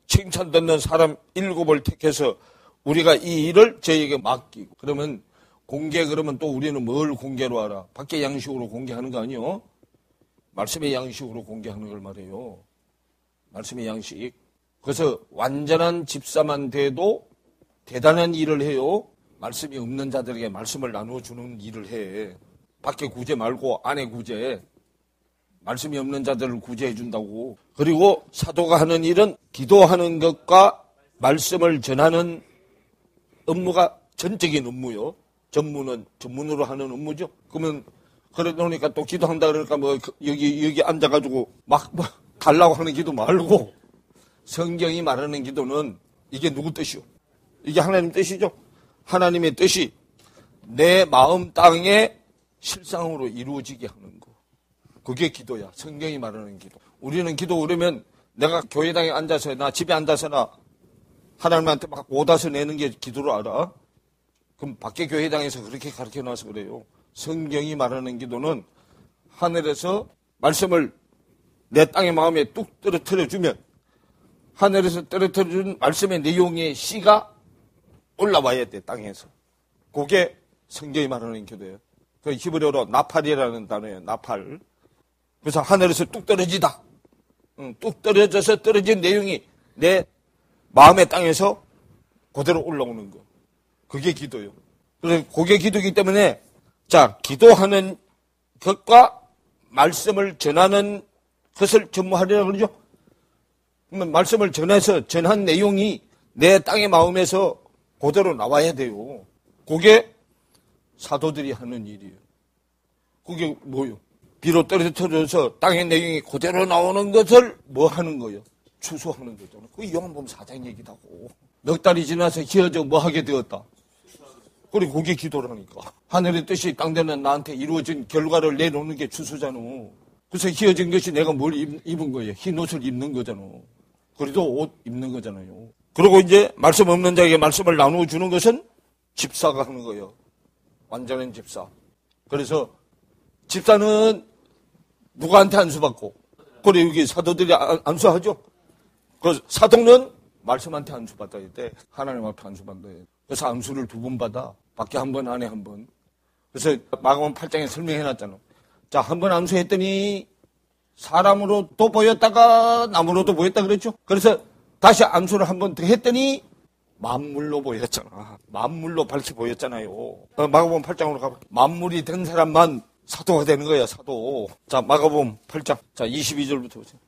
칭찬 듣는 사람 7을 택해서 우리가 이 일을 저희에게 맡기고. 그러면 공개 그러면 또 우리는 뭘 공개로 알아? 밖의 양식으로 공개하는 거 아니요? 말씀의 양식으로 공개하는 걸 말해요. 말씀의 양식. 그래서 완전한 집사만 돼도 대단한 일을 해요. 말씀이 없는 자들에게 말씀을 나누어주는 일을 해. 밖에 구제 말고 안에 구제. 말씀이 없는 자들을 구제해 준다고. 그리고 사도가 하는 일은 기도하는 것과 말씀을 전하는 업무가 전적인 업무요. 전문으로 하는 업무죠. 그러면 그래 놓으니까 또 기도한다 그러니까 뭐 여기 앉아가지고 막 달라고 하는 기도 말고 성경이 말하는 기도는 이게 누구 뜻이요? 이게 하나님 뜻이죠. 하나님의 뜻이 내 마음 땅에 실상으로 이루어지게 하는 거. 그게 기도야. 성경이 말하는 기도. 우리는 기도 그러면 내가 교회당에 앉아서나 집에 앉아서나 하나님한테 막 오다서 내는 게 기도로 알아? 그럼 밖에 교회당에서 그렇게 가르쳐놔서 그래요. 성경이 말하는 기도는 하늘에서 말씀을 내 땅의 마음에 뚝 떨어뜨려주면 하늘에서 떨어뜨려준 말씀의 내용의 씨가 올라와야 돼, 땅에서. 그게 성경이 말하는 기도예요. 그 히브리어로 나팔이라는 단어예요, 나팔. 그래서 하늘에서 뚝 떨어지다. 뚝 떨어져서 떨어진 내용이 내 마음의 땅에서 그대로 올라오는 거. 그게 기도예요. 그래서 그게 기도이기 때문에 자, 기도하는 것과 말씀을 전하는 것을 전무하리라 그러죠. 그러면 말씀을 전한 내용이 내 땅의 마음에서 그대로 나와야 돼요. 그게 사도들이 하는 일이에요. 그게 뭐요? 비로 떨어져서 땅의 내용이 그대로 나오는 것을 뭐 하는 거예요? 추수하는 거잖아요. 그게 요한복음 4장 얘기도 하고. 넉 달이 지나서 기어져 뭐 하게 되었다. 그리고 그게 기도라니까. 하늘의 뜻이 땅되는 나한테 이루어진 결과를 내놓는 게 추수잖아. 그래서 희어진 것이 내가 뭘 입은 거예요. 흰 옷을 입는 거잖아. 그래도 옷 입는 거잖아요. 그리고 이제 말씀 없는 자에게 말씀을 나누어 주는 것은 집사가 하는 거예요. 완전한 집사. 그래서 집사는 누구한테 안수받고, 그래 여기 사도들이 안수하죠. 그 사도는 말씀한테 안수받아야 돼. 하나님 앞에 안수받아야 돼. 그래서 안수를 2번 받아. 밖에 1번, 안에 1번. 그래서 마가복음 8장에 설명해놨잖아. 자, 1번 안수했더니 사람으로 또 보였다가 나무로도 보였다 그랬죠. 그래서 다시 안수를 1번 더 했더니 만물로 보였잖아. 만물로 밝히 보였잖아요. 마가복음 8장으로 가봐. 만물이 된 사람만 사도가 되는 거야, 사도. 자, 마가복음 8장. 자, 22절부터 보세요.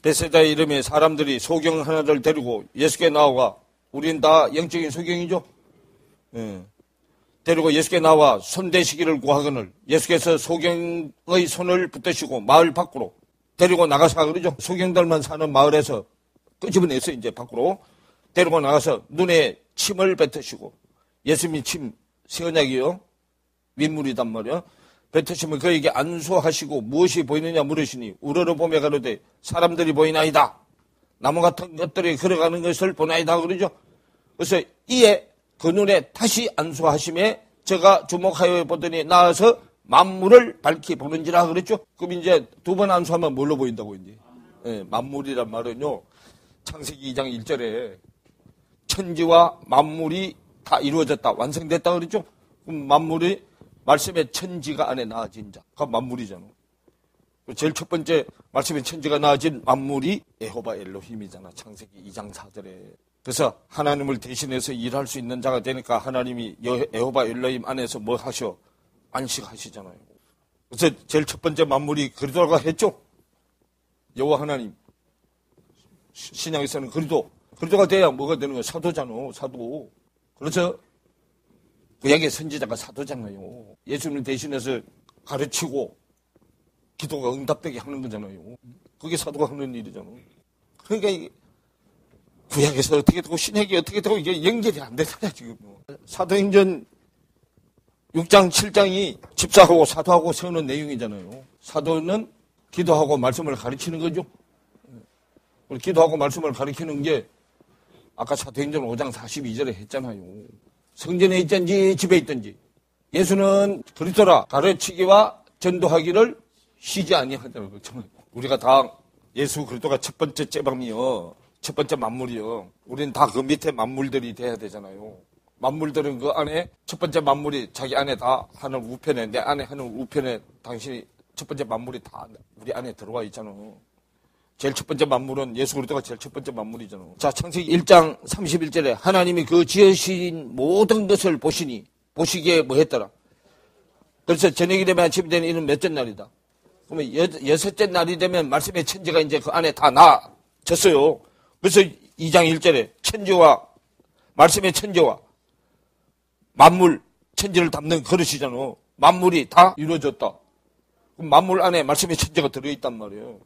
베세다의 이름의 사람들이 소경 하나를 데리고 예수께 나와. 우린 다 영적인 소경이죠. 예. 데리고 예수께 나와 손대시기를 구하거늘 예수께서 소경의 손을 붙드시고 마을 밖으로 데리고 나가서 그러죠. 소경들만 사는 마을에서 끄집어내서 이제 밖으로 데리고 나가서 눈에 침을 뱉으시고, 예수님이 침, 세언약이요. 윗물이단 말이야. 뱉으시면 그에게 안수하시고 무엇이 보이느냐 물으시니 우러러보며 가로되 사람들이 보이나이다. 나무 같은 것들이 걸어가는 것을 보나이다 그러죠. 그래서 이에 그 눈에 다시 안수하심에 제가 주목하여 보더니 나와서 만물을 밝히 보는지라 그랬죠. 그럼 이제 2번 안수하면 뭘로 보인다고 이제. 예, 만물이란 말은요. 창세기 2장 1절에 천지와 만물이 다 이루어졌다, 완성됐다 그랬죠. 그럼 만물이 말씀의 천지가 안에 나아진 자, 그 만물이잖아. 제일 첫 번째 말씀의 천지가 나아진 만물이 여호와 엘로힘이잖아. 창세기 2장 4절에. 그래서 하나님을 대신해서 일할 수 있는 자가 되니까 하나님이 여호와 엘로힘 안에서 뭐 하셔? 안식하시잖아요. 그래서 제일 첫 번째 만물이 그리스도가 했죠. 여호와 하나님. 신약에서는 그리스도가 돼야 뭐가 되는 거야? 사도잖아. 사도. 그래서 구약의 선지자가 사도잖아요. 예수님을 대신해서 가르치고 기도가 응답되게 하는 거잖아요. 그게 사도가 하는 일이잖아. 그러니까 이게 구약에서 어떻게 되고 신약이 어떻게 되고 이게 연결이 안 되잖아 지금. 사도행전 6장 7장이 집사하고 사도하고 세우는 내용이잖아요. 사도는 기도하고 말씀을 가르치는 거죠. 기도하고 말씀을 가르치는 게 아까 사도행전 5장 42절에 했잖아요. 성전에 있든지 집에 있든지 예수는 그리스도라 가르치기와 전도하기를 쉬지 아니하더라고요. 우리가 다 예수 그리스도가 첫 번째 째방이요. 첫 번째 만물이요. 우리는 다 그 밑에 만물들이 돼야 되잖아요. 만물들은 그 안에 첫 번째 만물이 자기 안에 다 하늘 우편에, 내 안에 하늘 우편에 당신이 첫 번째 만물이 다 우리 안에 들어와 있잖아. 제일 첫 번째 만물은 예수 그리스도가 제일 첫 번째 만물이잖아. 자, 창세기 1장 31절에 하나님이 그 지으신 모든 것을 보시기에 뭐 했더라. 그래서 저녁이 되면 아침이 되는 이는 몇째 날이다. 그러면 여섯째 날이 되면 말씀의 천지가 이제 그 안에 다 나졌어요. 그래서 2장 1절에 말씀의 천지와 만물, 천지를 담는 그릇이잖아. 만물이 다 이루어졌다. 그럼 만물 안에 말씀의 천지가 들어있단 말이에요.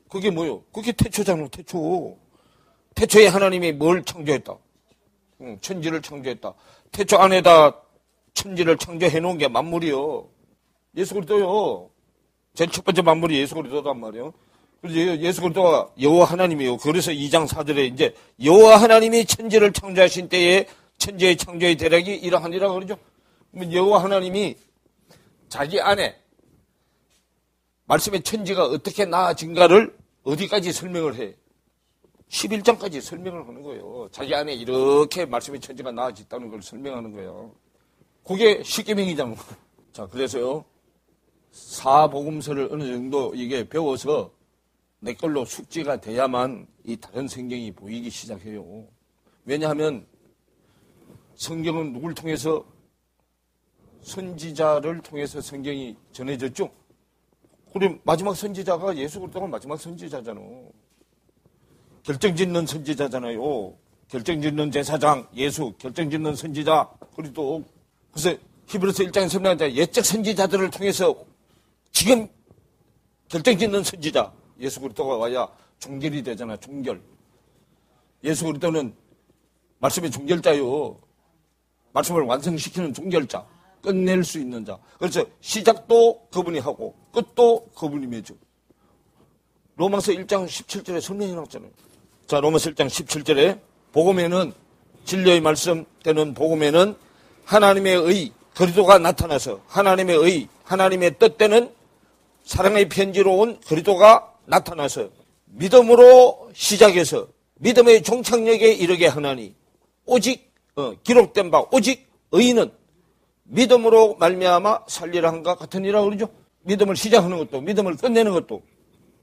그게 뭐요? 그게 태초잖아, 태초. 태초에 하나님이 뭘 창조했다? 천지를 창조했다. 태초 안에다 천지를 창조해 놓은 게 만물이요. 예수 그리스도요. 제일 첫 번째 만물이 예수 그리스도단 말이에요. 그래서 예수 그리스도가 여호와 하나님이요. 그래서 2장 4절에 이제 여호와 하나님이 천지를 창조하신 때에 천지의 창조의 대략이 이러하니라 그러죠. 그러면 여호와 하나님이 자기 안에 말씀의 천지가 어떻게 나아진가를 어디까지 설명을 해? 11장까지 설명을 하는 거예요. 자기 안에 이렇게 말씀의 천지가 나아졌다는 걸 설명하는 거예요. 그게 십계명이잖아. 자, 그래서요. 사복음서를 어느 정도 이게 배워서 내 걸로 숙지가 돼야만 이 다른 성경이 보이기 시작해요. 왜냐하면 성경은 누굴 통해서? 선지자를 통해서 성경이 전해졌죠. 그럼 마지막 선지자가 예수 그리스도가 마지막 선지자잖아. 결정짓는 선지자잖아요. 결정짓는 제사장, 예수, 결정짓는 선지자, 그리고 그래서 히브리서 1장에 설명하자 옛적 선지자들을 통해서 지금 결정짓는 선지자, 예수 그리스도가 와야 종결이 되잖아, 종결. 예수 그리스도는 말씀의 종결자요. 말씀을 완성시키는 종결자, 끝낼 수 있는 자. 그래서 시작도 그분이 하고 끝도 그분이 맺어. 로마서 1장 17절에 설명해 놨잖아요. 자, 로마서 1장 17절에 복음에는 진리의 말씀 되는 복음에는 하나님의 의, 그리스도가 나타나서 하나님의 의, 하나님의 뜻되는 사랑의 편지로 온 그리스도가 나타나서 믿음으로 시작해서 믿음의 종착역에 이르게 하나니 오직 기록된 바 오직 의인은 믿음으로 말미암아 살리라 한가 같으니라 그러죠. 믿음을 시작하는 것도 믿음을 끝내는 것도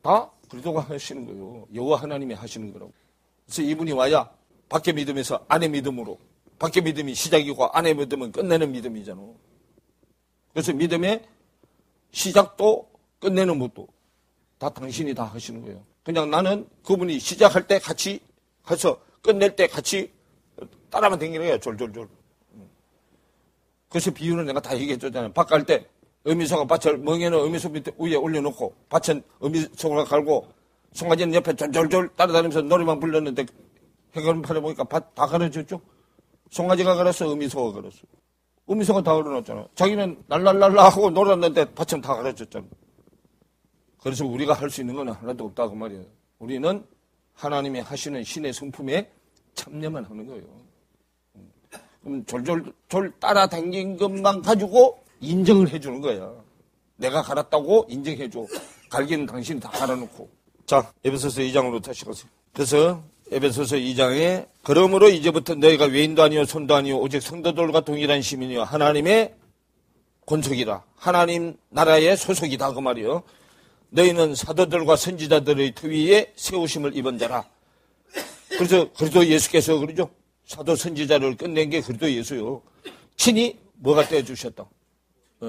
다 그리스도가 하시는 거예요. 여호와 하나님이 하시는 거라고. 그래서 이분이 와야 밖에 믿음에서 안에 믿음으로, 밖에 믿음이 시작이고 안에 믿음은 끝내는 믿음이잖아. 그래서 믿음의 시작도 끝내는 것도 다 당신이 다 하시는 거예요. 그냥 나는 그분이 시작할 때 같이 해서 끝낼 때 같이 따라만 다니는 거예요. 졸졸졸. 그래서 비유는 내가 다 얘기해 줬잖아요. 밭 갈 때 어미소가 밭을 멍에는 어미소 밑에 위에 올려놓고 밭은 어미소가 갈고 송아지는 옆에 졸졸졸 따라다니면서 노래만 불렀는데 해결판에 보니까 밭 다 가르쳤죠. 송아지가 갈았어, 어미소가 갈았어. 어미소가 다 걸어놨잖아. 자기는 랄랄랄라 하고 놀았는데 밭은 다 가르쳤잖아. 그래서 우리가 할 수 있는 건 하나도 없다고 말이에요. 우리는 하나님이 하시는 신의 성품에 참여만 하는 거예요. 그럼 졸졸졸 따라다닌 것만 가지고 인정을 해주는 거야. 내가 갈았다고 인정해줘. 갈기는 당신이 다 갈아놓고. 자, 에베소서 2장으로 다시 가세요. 그래서 에베소서 2장에 그러므로 이제부터 너희가 외인도 아니요 손도 아니요 오직 성도들과 동일한 시민이요 하나님의 권속이라. 하나님 나라의 소속이다 그 말이요. 너희는 사도들과 선지자들의 터위에 세우심을 입은 자라. 그래서 그리스도 예수께서 그러죠. 사도 선지자를 끝낸 게 그리스도 예수요. 친히 뭐가 떼어주셨다.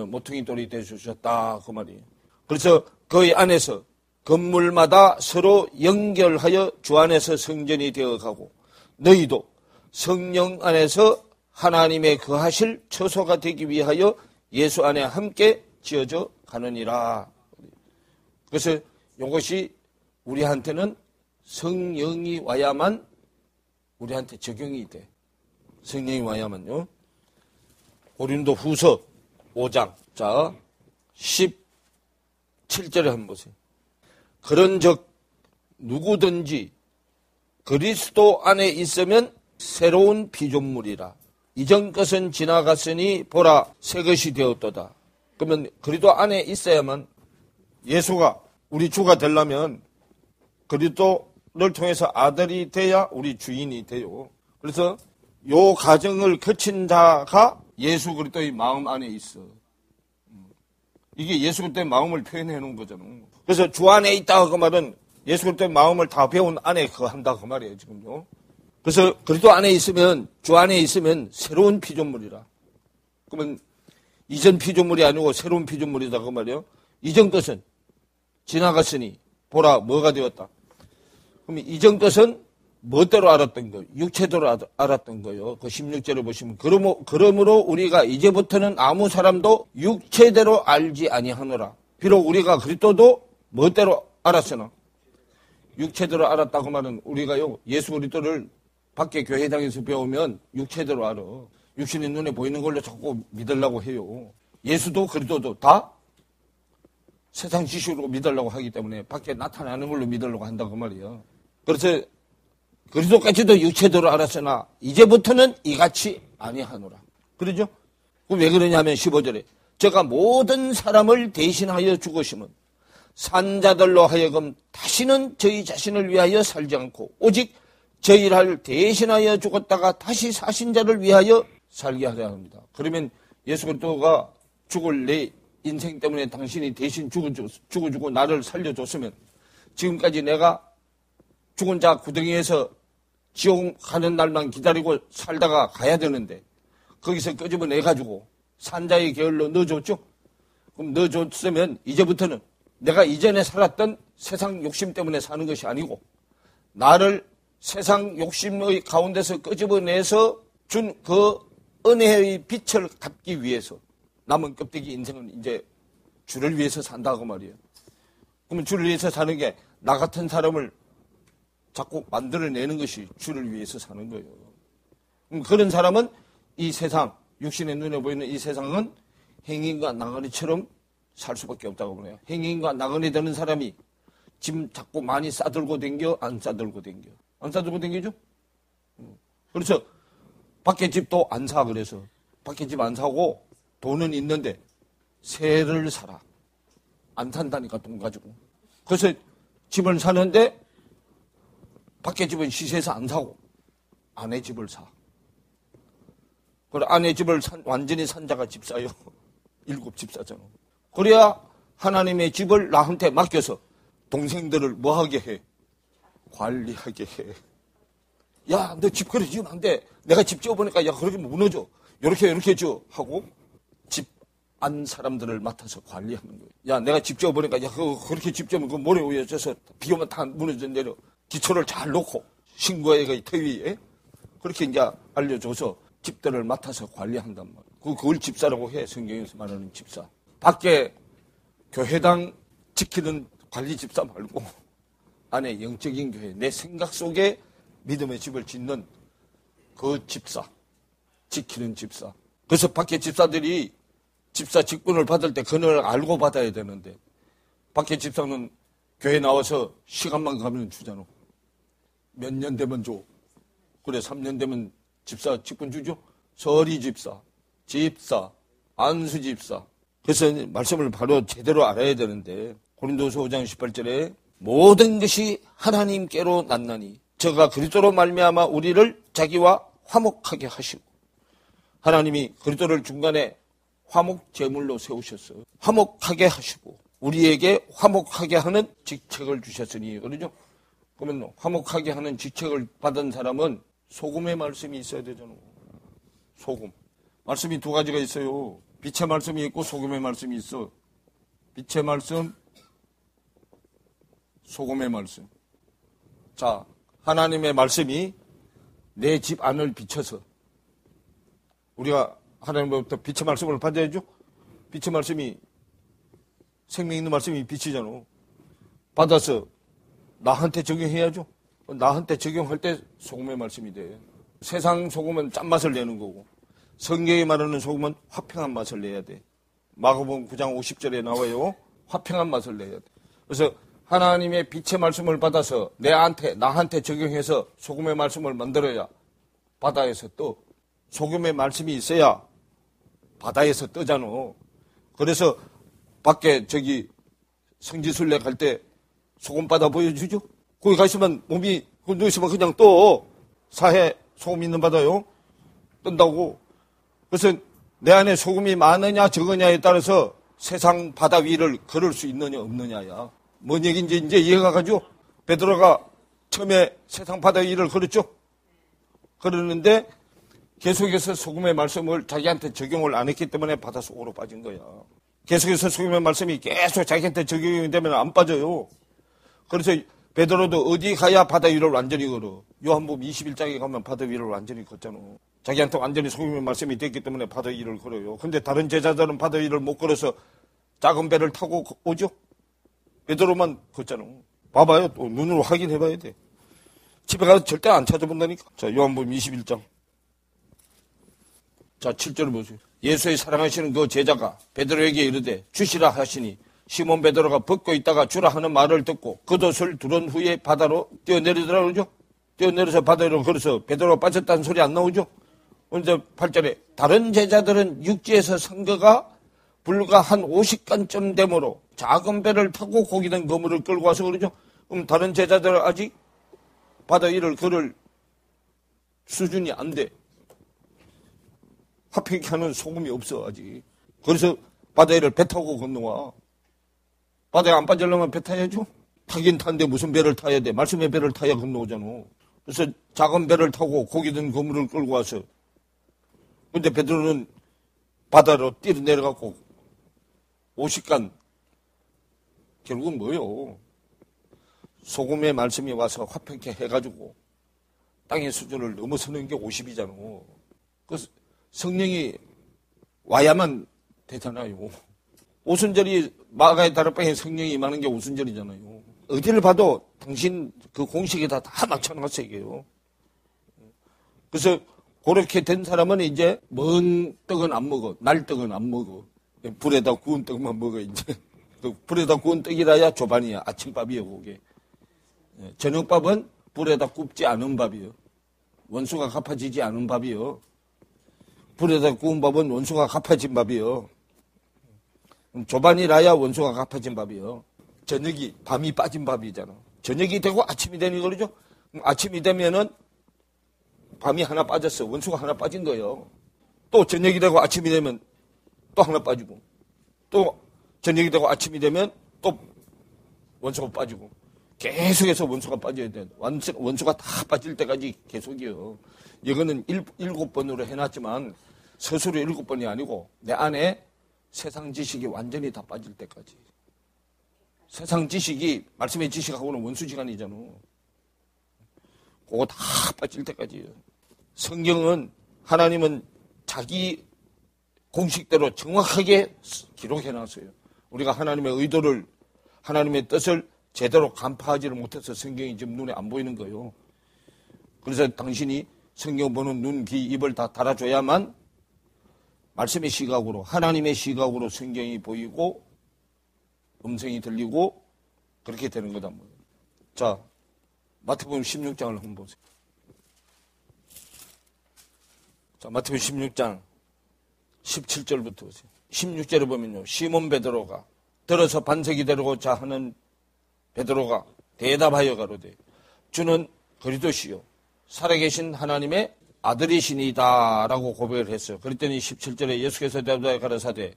모퉁이 돌이 떼어주셨다 그 말이에요. 그래서 그 안에서 건물마다 서로 연결하여 주 안에서 성전이 되어가고 너희도 성령 안에서 하나님의 거하실 처소가 되기 위하여 예수 안에 함께 지어져 가느니라. 그래서 이것이 우리한테는 성령이 와야만 우리한테 적용이 돼. 성령이 와야만요. 고린도 후서 5장 자 17절에 한번 보세요. 그런즉 누구든지 그리스도 안에 있으면 새로운 피조물이라. 이전 것은 지나갔으니 보라 새 것이 되었도다. 그러면 그리스도 안에 있어야만 예수가 우리 주가 되려면 그리스도를 통해서 아들이 돼야 우리 주인이 돼요. 그래서 요 과정을 거친 자가 예수 그리스도의 마음 안에 있어. 이게 예수 그리스도의 마음을 표현해 놓은 거잖아요. 그래서 주 안에 있다 그 말은 예수 그리스도의 마음을 다 배운 안에 한다 그 말이에요 지금요. 그래서 그리스도 안에 있으면 주 안에 있으면 새로운 피조물이라. 그러면 이전 피조물이 아니고 새로운 피조물이다 그 말이에요. 이전 것은 지나갔으니 보라 뭐가 되었다. 그럼 이전 것은 멋대로 알았던 거예요. 육체대로 알았던 거예요. 그 16절을 보시면 그러므로 우리가 이제부터는 아무 사람도 육체대로 알지 아니하노라. 비록 우리가 그리스도도 멋대로 알았으나 육체대로 알았다고 말은 우리가요 예수 그리스도를 밖에 교회당에서 배우면 육체대로 알아. 육신의 눈에 보이는 걸로 자꾸 믿으려고 해요. 예수도 그리스도도 다 세상 지식으로 믿으려고 하기 때문에 밖에 나타나는 걸로 믿으려고 한다고 말이에요. 그래서 그리스도까지도 육체대로 알았으나 이제부터는 이같이 아니하노라. 그러죠? 왜 그러냐면 15절에 제가 모든 사람을 대신하여 죽으심은 산자들로 하여금 다시는 저희 자신을 위하여 살지 않고 오직 저희를 대신하여 죽었다가 다시 사신 자를 위하여 살게 하려 합니다. 그러면 예수 그리스도가 죽을 내 인생 때문에 당신이 대신 죽어주고 나를 살려줬으면 지금까지 내가 죽은 자 구덩이에서 지옥 가는 날만 기다리고 살다가 가야 되는데 거기서 끄집어내가지고 산자의 계열로 넣어줬죠. 그럼 넣어줬으면 이제부터는 내가 이전에 살았던 세상 욕심 때문에 사는 것이 아니고 나를 세상 욕심의 가운데서 끄집어내서 준 그 은혜의 빛을 갚기 위해서 남은 껍데기 인생은 이제 주를 위해서 산다고 말이에요. 그러면 주를 위해서 사는 게 나 같은 사람을 자꾸 만들어내는 것이 주를 위해서 사는 거예요. 그럼 그런 사람은 이 세상, 육신의 눈에 보이는 이 세상은 행인과 나그네처럼 살 수밖에 없다고 그래요. 행인과 나그네 되는 사람이 짐 자꾸 많이 싸들고 댕겨? 안 싸들고 댕겨? 안 싸들고 댕기죠? 그래서 밖에 집도 안 사. 그래서 밖에 집 안 사고 돈은 있는데 새를 사라. 안 산다니까 돈 가지고. 그래서 집을 사는데 밖에 집은 시세에서 안 사고 아내 집을 사. 그래 아내 집을 완전히 산 자가 집사요. 7집 사잖아. 그래야 하나님의 집을 나한테 맡겨서 동생들을 뭐 하게 해? 관리하게 해. 야, 너 집 그래 지으면 안 돼. 내가 집 지어보니까 야, 그렇게 무너져. 이렇게 해줘. 하고 집 안 사람들을 맡아서 관리하는 거예요. 야, 내가 집 지어보니까 야, 그렇게 집 지으면 그 모래 위에 져서 비 오면 다 무너져 내려. 기초를 잘 놓고 신고해가 터 위에 그렇게 이제 알려줘서 집들을 맡아서 관리한단 말이에요. 그걸 집사라고 해. 성경에서 말하는 집사. 밖에 교회당 지키는 관리 집사 말고 안에 영적인 교회, 내 생각 속에 믿음의 집을 짓는 그 집사, 지키는 집사. 그래서 밖에 집사들이 집사 직분을 받을 때 그걸 알고 받아야 되는데 밖에 집사는 교회 나와서 시간만 가면 주잖아. 몇 년 되면 줘. 그래 3년 되면 집사 직분 주죠. 서리 집사, 집사, 안수 집사. 그래서 말씀을 바로 제대로 알아야 되는데 고린도서 5장 18절에 모든 것이 하나님께로 났나니 저가 그리스도로 말미암아 우리를 자기와 화목하게 하시고 하나님이 그리스도를 중간에 화목 제물로 세우셨어요. 화목하게 하시고 우리에게 화목하게 하는 직책을 주셨으니 그러죠? 그러면 화목하게 하는 직책을 받은 사람은 소금의 말씀이 있어야 되잖아요. 소금. 말씀이 두 가지가 있어요. 빛의 말씀이 있고 소금의 말씀이 있어. 빛의 말씀, 소금의 말씀. 자, 하나님의 말씀이 내 집 안을 비춰서 우리가 하나님으로부터 빛의 말씀을 받아야죠. 빛의 말씀이 생명 있는 말씀이 빛이잖아. 받아서 나한테 적용해야죠. 나한테 적용할 때 소금의 말씀이 돼. 세상 소금은 짠맛을 내는 거고 성경이 말하는 소금은 화평한 맛을 내야 돼. 마가복음 9장 50절에 나와요. 화평한 맛을 내야 돼. 그래서 하나님의 빛의 말씀을 받아서 나한테 적용해서 소금의 말씀을 만들어야 바다에서 또 소금의 말씀이 있어야 바다에서 뜨잖아. 그래서 밖에 성지순례 갈 때 소금바다 보여주죠? 거기 가시면 몸이 누우시면 그냥 또 사해 소금 있는 바다요. 뜬다고. 그래서 내 안에 소금이 많으냐 적으냐에 따라서 세상 바다 위를 걸을 수 있느냐 없느냐야. 뭔 얘기인지 이제 이해가 가죠? 베드로가 처음에 세상 바다 위를 걸었죠? 그러는데 계속해서 소금의 말씀을 자기한테 적용을 안 했기 때문에 바닷속으로 빠진 거야. 계속해서 소금의 말씀이 계속 자기한테 적용이 되면 안 빠져요. 그래서 베드로도 어디 가야 바다 위를 완전히 걸어. 요한복음 21장에 가면 바다 위를 완전히 걷잖아. 자기한테 완전히 소금의 말씀이 됐기 때문에 바다 위를 걸어요. 근데 다른 제자들은 바다 위를 못 걸어서 작은 배를 타고 오죠? 베드로만 걷잖아. 봐봐요. 또 눈으로 확인해봐야 돼. 집에 가서 절대 안 찾아본다니까. 자, 요한복음 21장. 자, 7절을 보세요. 예수의 사랑하시는 그 제자가 베드로에게 이르되 주시라 하시니 시몬 베드로가 벗고 있다가 주라 하는 말을 듣고 겉옷을 두른 후에 바다로 뛰어내리더라 그러죠. 뛰어내려서 바다로 걸어서 베드로가 빠졌다는 소리 안 나오죠. 먼저 8절에 다른 제자들은 육지에서 선거가 불과 한 50간쯤 되므로 작은 배를 타고 고기 든 그물을 끌고 와서 그러죠. 그럼 다른 제자들은 아직 바다 위를 걸을 수준이 안 돼. 화평케 하는 소금이 없어 아직. 그래서 바다 위를 배 타고 건너와. 바다에 안 빠지려면 배 타야죠. 타긴 타는데 무슨 배를 타야 돼. 말씀의 배를 타야 건너오잖아. 그래서 작은 배를 타고 고기 든 그물을 끌고 와서. 근데 베드로는 바다로 뛰어내려갖고 50간 결국은 뭐예요? 소금의 말씀이 와서 화평케 해가지고 땅의 수준을 넘어서는 게 50이잖아. 그 성령이 와야만 되잖아요. 오순절이 마가의 다락방에 성령이 임하는 게 오순절이잖아요. 어디를 봐도 당신 그 공식에다 다 맞춰놨어요, 이게요. 그래서 그렇게 된 사람은 이제 먼 떡은 안 먹어. 날 떡은 안 먹어. 불에다 구운 떡만 먹어, 이제. 불에다 구운 떡이라야 조반이야. 아침밥이에요, 그게. 저녁밥은 불에다 굽지 않은 밥이요. 원수가 갚아지지 않은 밥이요. 불에다 구운 밥은 원수가 갚아진 밥이요. 조반이라야 원수가 갚아진 밥이요. 저녁이, 밤이 빠진 밥이잖아. 저녁이 되고 아침이 되는 거죠. 아침이 되면은 밤이 하나 빠졌어. 원수가 하나 빠진 거예요. 또 저녁이 되고 아침이 되면 또 하나 빠지고, 또 저녁이 되고 아침이 되면 또 원수가 빠지고, 계속해서 원수가 빠져야 돼. 원수가 다 빠질 때까지 계속이요. 이거는 7번으로 해놨지만 스스로 7번이 아니고 내 안에 세상 지식이 완전히 다 빠질 때까지. 세상 지식이 말씀의 지식하고는 원수지간이잖아. 그거 다 빠질 때까지요. 성경은 하나님은 자기 공식대로 정확하게 기록해놨어요. 우리가 하나님의 의도를, 하나님의 뜻을 제대로 간파하지를 못해서 성경이 지금 눈에 안 보이는 거예요. 그래서 당신이 성경 보는 눈, 귀, 입을 다 달아줘야만 말씀의 시각으로, 하나님의 시각으로 성경이 보이고 음성이 들리고 그렇게 되는 거다. 자, 마태복음 16장을 한번 보세요. 자, 마태복음 16장 17절부터 보세요. 16절에 보면요. 시몬 베드로가 들어서 반석이 되려고자 하는 베드로가 대답하여 가로되 주는 그리스도시요 살아계신 하나님의 아들이시니다 라고 고백을 했어요. 그랬더니 17절에 예수께서 대답하여 가라사대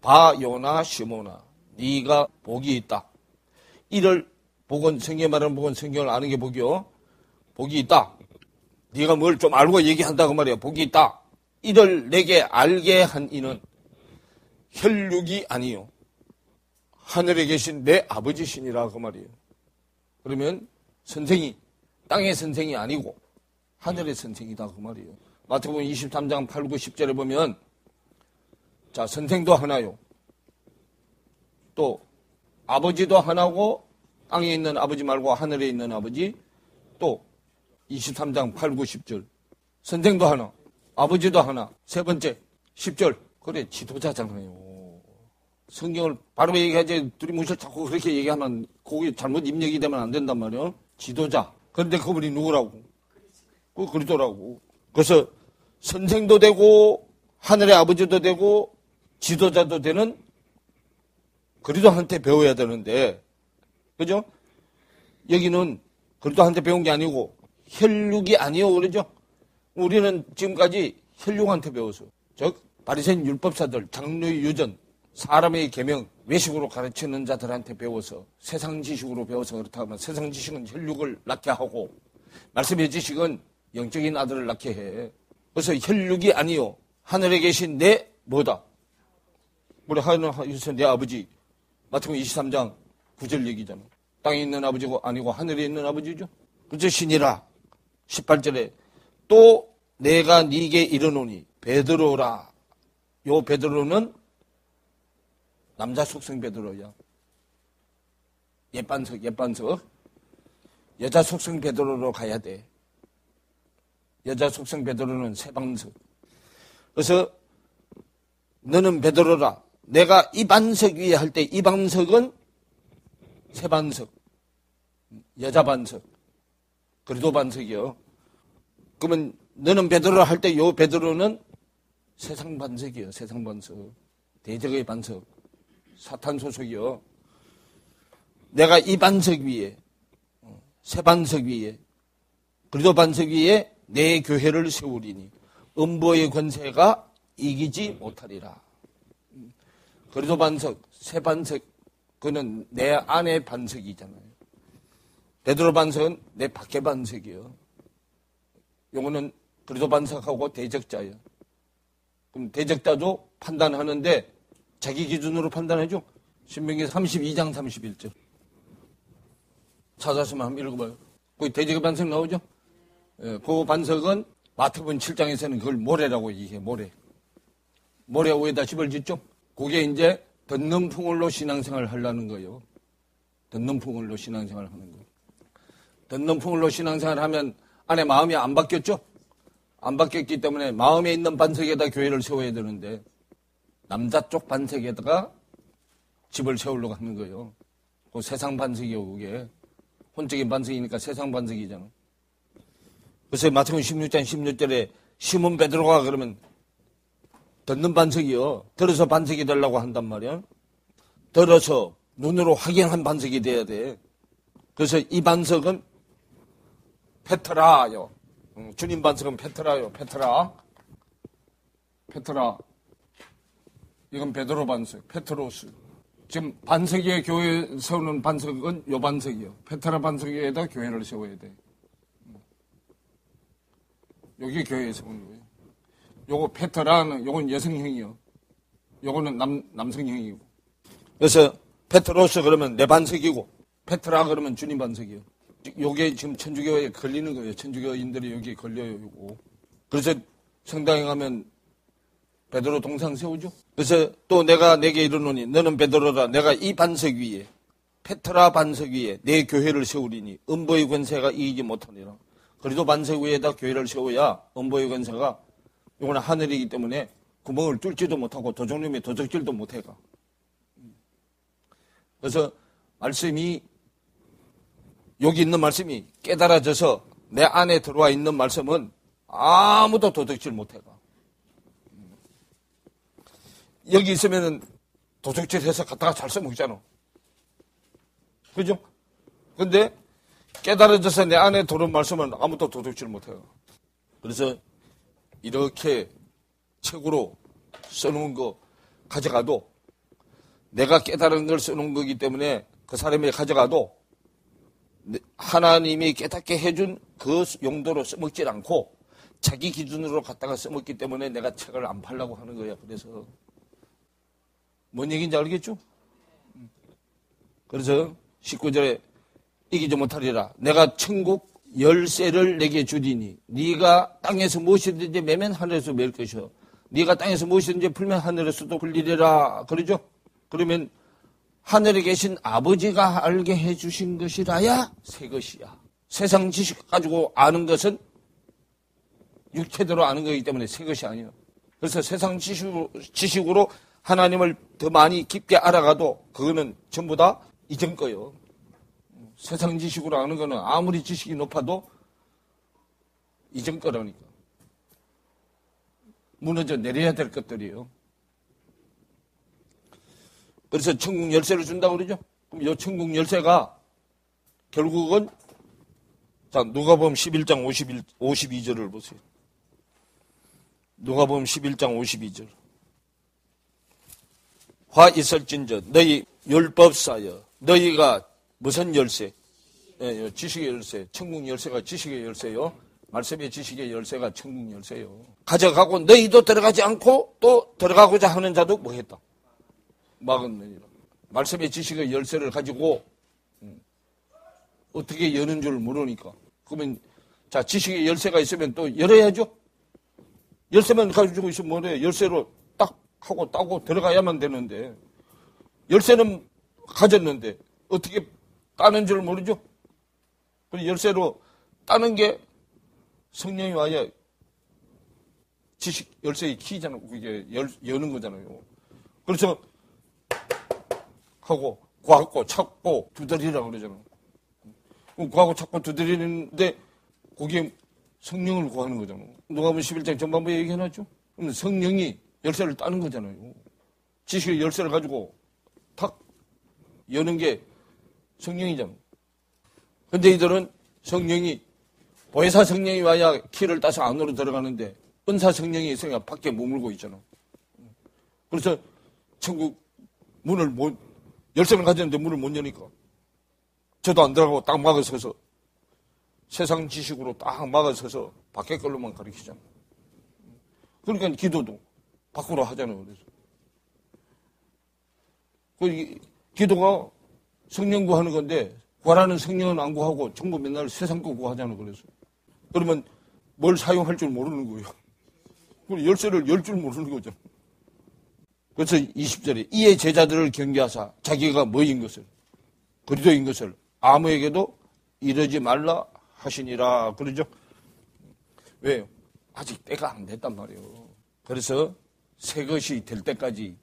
바 요나 시몬아 네가 복이 있다. 이를 복은 성경에 말하는 복은 성경을 아는 게 복이요. 복이 있다. 네가 뭘 좀 알고 얘기한다고 말이야. 복이 있다. 이를 내게 알게 한 이는 혈육이 아니요 하늘에 계신 내 아버지시니라 그 말이에요. 그러면 선생이 땅의 선생이 아니고 하늘의 선생이다 그 말이에요. 마태복음 23장 8, 9, 10절에 보면 자 선생도 하나요. 또 아버지도 하나고 땅에 있는 아버지 말고 하늘에 있는 아버지. 또 23장 8, 9, 10절 선생도 하나 아버지도 하나. 세 번째 10절 그래 지도자잖아요. 성경을 바로 얘기하지 두리뭉실 자꾸 그렇게 얘기하면 거기 잘못 입력이 되면 안 된단 말이에요. 지도자. 그런데 그분이 누구라고? 그 그리스도라고. 그래서 선생도 되고 하늘의 아버지도 되고 지도자도 되는 그리스도한테 배워야 되는데 그죠? 여기는 그리스도한테 배운 게 아니고 혈육이 아니요 그러죠? 우리는 지금까지 혈육한테 배웠어요. 즉 바리새인 율법사들, 장로의 유전, 사람의 계명, 외식으로 가르치는 자들한테 배워서 세상 지식으로 배워서 그렇다 하면 세상 지식은 혈육을 낳게 하고 말씀의 지식은 영적인 아들을 낳게 해. 그래서 혈육이 아니요 하늘에 계신 내 뭐다? 우리 하늘에서 내 아버지. 마태복음 23장 9절 얘기잖아. 땅에 있는 아버지고 아니고 하늘에 있는 아버지죠. 그저 신이라. 18절에 또 내가 네게 이르노니 베드로라. 요 베드로는 남자 속성 베드로야. 옛반석. 여자 속성 베드로로 가야 돼. 여자 속성 베드로는 새반석. 그래서 너는 베드로라. 내가 이 반석 위에 할 때 이 반석은 새반석. 여자 반석. 그리도 반석이요. 그러면 너는 베드로라 할 때 요 베드로는 세상 반석이요. 세상 반석. 대적의 반석. 사탄 소속이요. 내가 이 반석 위에 새 반석 위에 그리도 반석 위에 내 교회를 세우리니 음보의 권세가 이기지 못하리라. 그리도 반석, 새 반석 그는 내 안의 반석이잖아요. 베드로 반석은 내 밖의 반석이요. 요거는 그리도 반석하고 대적자예요. 그럼 대적자도 판단하는데 자기 기준으로 판단해줘. 신명기 32장 31절. 찾아서만 한번 읽어봐요. 거기 돼지가 반석 나오죠? 예, 그 반석은 마태복음 7장에서는 그걸 모래라고 얘기해, 모래. 모래 위에다 집을 짓죠? 그게 이제 듣는 풍월로 신앙생활을 하려는 거예요. 듣는 풍월로 신앙생활을 하는 거예요. 듣는 풍월로 신앙생활을 하면 안에 마음이 안 바뀌었죠? 안 바뀌었기 때문에 마음에 있는 반석에다 교회를 세워야 되는데 남자 쪽 반석에다가 집을 세우려고 하는 거예요. 그 세상 반석이요, 그게. 혼적인 반석이니까 세상 반석이잖아. 그래서 마태복음 16장 16절에 시몬 베드로가 그러면 듣는 반석이요. 들어서 반석이 되려고 한단 말이야. 들어서 눈으로 확인한 반석이 돼야 돼. 그래서 이 반석은 페트라요. 주님 반석은 페트라요. 페트라. 이건 베드로 반석. 페트로스. 지금 반석 위에 교회 세우는 반석은 요 반석이요. 페트라 반석 위에다 교회를 세워야 돼. 여기 교회에 세우는 거예요. 요거 페트라는 요건 여성형이요. 요거는 남성형이고. 그래서 페트로스 그러면 내 반석이고 페트라 그러면 주님 반석이요. 요게 지금 천주교에 걸리는 거예요. 천주교인들이 여기 걸려요, 요거. 그래서 성당에 가면 베드로 동상 세우죠. 그래서 또 내가 내게 이르노니 너는 베드로라 내가 이 반석 위에 페트라 반석 위에 내 교회를 세우리니 음보의 권세가 이기지 못하니라. 그래도 반석 위에다 교회를 세워야 음보의 권세가 이거는 하늘이기 때문에 구멍을 뚫지도 못하고 도둑놈이 도적질도 못해가. 그래서 말씀이 여기 있는 말씀이 깨달아져서 내 안에 들어와 있는 말씀은 아무도 도둑질 못해가. 여기 있으면은 도둑질 해서 갖다가 잘 써먹잖아. 그죠? 근데 깨달아져서 내 안에 들어온 말씀은 아무도 도둑질 못해가. 그래서 이렇게 책으로 써놓은 거 가져가도 내가 깨달은 걸 써놓은 거기 때문에 그 사람이 가져가도 하나님이 깨닫게 해준 그 용도로 써먹질 않고 자기 기준으로 갖다가 써먹기 때문에 내가 책을 안 팔려고 하는 거야. 그래서 뭔 얘기인지 알겠죠? 그래서 19절에 이기지 못하리라. 내가 천국 열쇠를 내게 주리니 네가 땅에서 무엇이든지 매면 하늘에서 매일 것이요. 네가 땅에서 무엇이든지 풀면 하늘에서도 풀리리라. 그러죠? 그러면 하늘에 계신 아버지가 알게 해주신 것이라야 새 것이야. 세상 지식 가지고 아는 것은 육체대로 아는 거기 때문에 새 것이 아니에요. 그래서 세상 지식으로 하나님을 더 많이 깊게 알아가도 그거는 전부 다 이전 거예요. 세상 지식으로 아는 거는 아무리 지식이 높아도 이전 거라니까. 무너져 내려야 될 것들이에요. 그래서 천국 열쇠를 준다고 그러죠. 그럼 이 천국 열쇠가 결국은 자 누가복음 11장 52절을 보세요. 누가복음 11장 52절. 화 있을진저 너희 율법사여 너희가 무슨 열쇠? 예, 지식의 열쇠. 천국 열쇠가 지식의 열쇠요. 말씀의 지식의 열쇠가 천국 열쇠요. 가져가고 너희도 들어가지 않고 또 들어가고자 하는 자도 뭐 했다? 막았느니라. 말씀의 지식의 열쇠를 가지고 어떻게 여는 줄 모르니까. 그러면 자 지식의 열쇠가 있으면 또 열어야죠. 열쇠만 가지고 있으면 뭐래? 열쇠로 딱 하고 따고 들어가야만 되는데 열쇠는 가졌는데 어떻게 따는 줄 모르죠. 그리고 열쇠로 따는 게 성령이 와야 지식 열쇠의 키잖아요. 그게 여는 거잖아요. 그래서 하고 구하고 찾고 두드리라고 그러잖아요. 구하고 찾고 두드리는데 거기에 성령을 구하는 거잖아요. 누가복음 11장 전반부에 얘기해놨죠. 그럼 성령이 열쇠를 따는 거잖아요. 지식의 열쇠를 가지고 탁 여는 게 성령이잖아요. 근데 이들은 성령이 보혜사 성령이 와야 키를 따서 안으로 들어가는데 은사 성령이 있으니까 밖에 머물고 있잖아. 그래서 천국 문을 열쇠를 가졌는데 문을 못 여니까 저도 안 들어가고 딱 막아서서 세상 지식으로 딱 막아서서 밖에 걸로만 가르치잖아. 그러니까 기도도 밖으로 하잖아요. 그래서 그 기도가 성령 구하는 건데 구하라는 성령은 안 구하고 전부 맨날 세상 거 구하잖아. 그래서 그러면 뭘 사용할 줄 모르는 거예요. 그럼 열쇠를 열 줄 모르는 거죠. 그래서 20절에 이에 제자들을 경계하사 자기가 뭐인 것을 그리스도인 것을 아무에게도 이러지 말라 하시니라. 그러죠? 왜요? 아직 때가 안 됐단 말이에요. 그래서 새 것이 될 때까지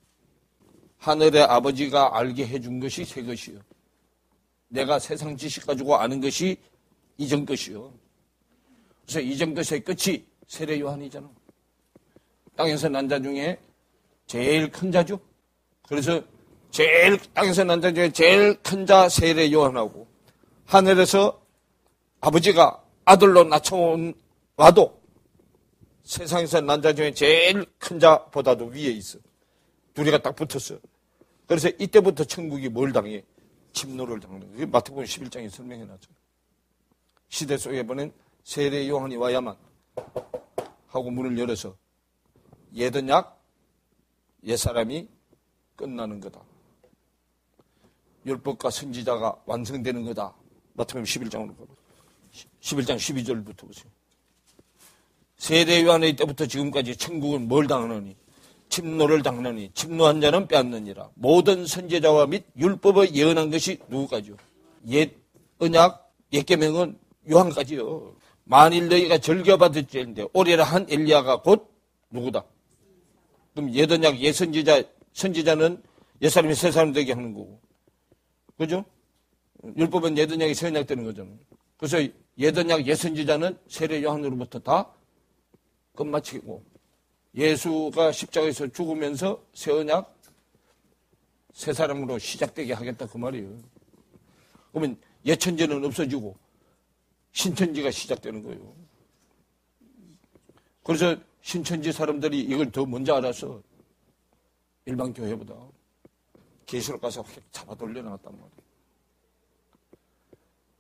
하늘의 아버지가 알게 해준 것이 새 것이요. 내가 세상 지식 가지고 아는 것이 이전 것이요. 그래서 이전 것의 끝이 세례 요한이잖아. 땅에서 난 자 중에 제일 큰 자죠. 그래서 땅에서 난 자 중에 제일 큰 자 세례 요한하고 하늘에서 아버지가 아들로 낳아와도 세상에서 난 자 중에 제일 큰 자보다도 위에 있어. 둘이가 딱 붙었어. 그래서 이때부터 천국이 뭘 당해? 침노를 당하는 거예요. 마태복음 11장에 설명해놨죠. 시대 속에 보낸 세례 요한이 와야만 하고 문을 열어서 예든약 옛사람이 끝나는 거다. 율법과 선지자가 완성되는 거다. 마태복음 11장으로 가보세요. 11장 12절부터 보세요. 세례 요한의 때부터 지금까지 천국은 뭘 당하느니? 침노를 당하느니 침노한 자는 빼앗느니라. 모든 선지자와 및 율법을 예언한 것이 누구까지요? 옛 언약, 옛 계명은 요한까지요. 만일 너희가 즐겨받을지언데 오리라 한 엘리야가 곧 누구다? 그럼 옛 언약, 옛 선지자는 옛 사람이 새 사람 되게 하는 거고. 그죠? 율법은 옛 언약이 새 언약 되는 거잖아요. 그래서 옛 언약, 옛 선지자는 세례 요한으로부터 다 끝마치고 예수가 십자가에서 죽으면서 새 언약, 새 사람으로 시작되게 하겠다 그 말이에요. 그러면 예천지는 없어지고 신천지가 시작되는 거예요. 그래서 신천지 사람들이 이걸 더 먼저 알아서 일반 교회보다 계시록 가서 확 잡아 돌려나갔단 말이에요.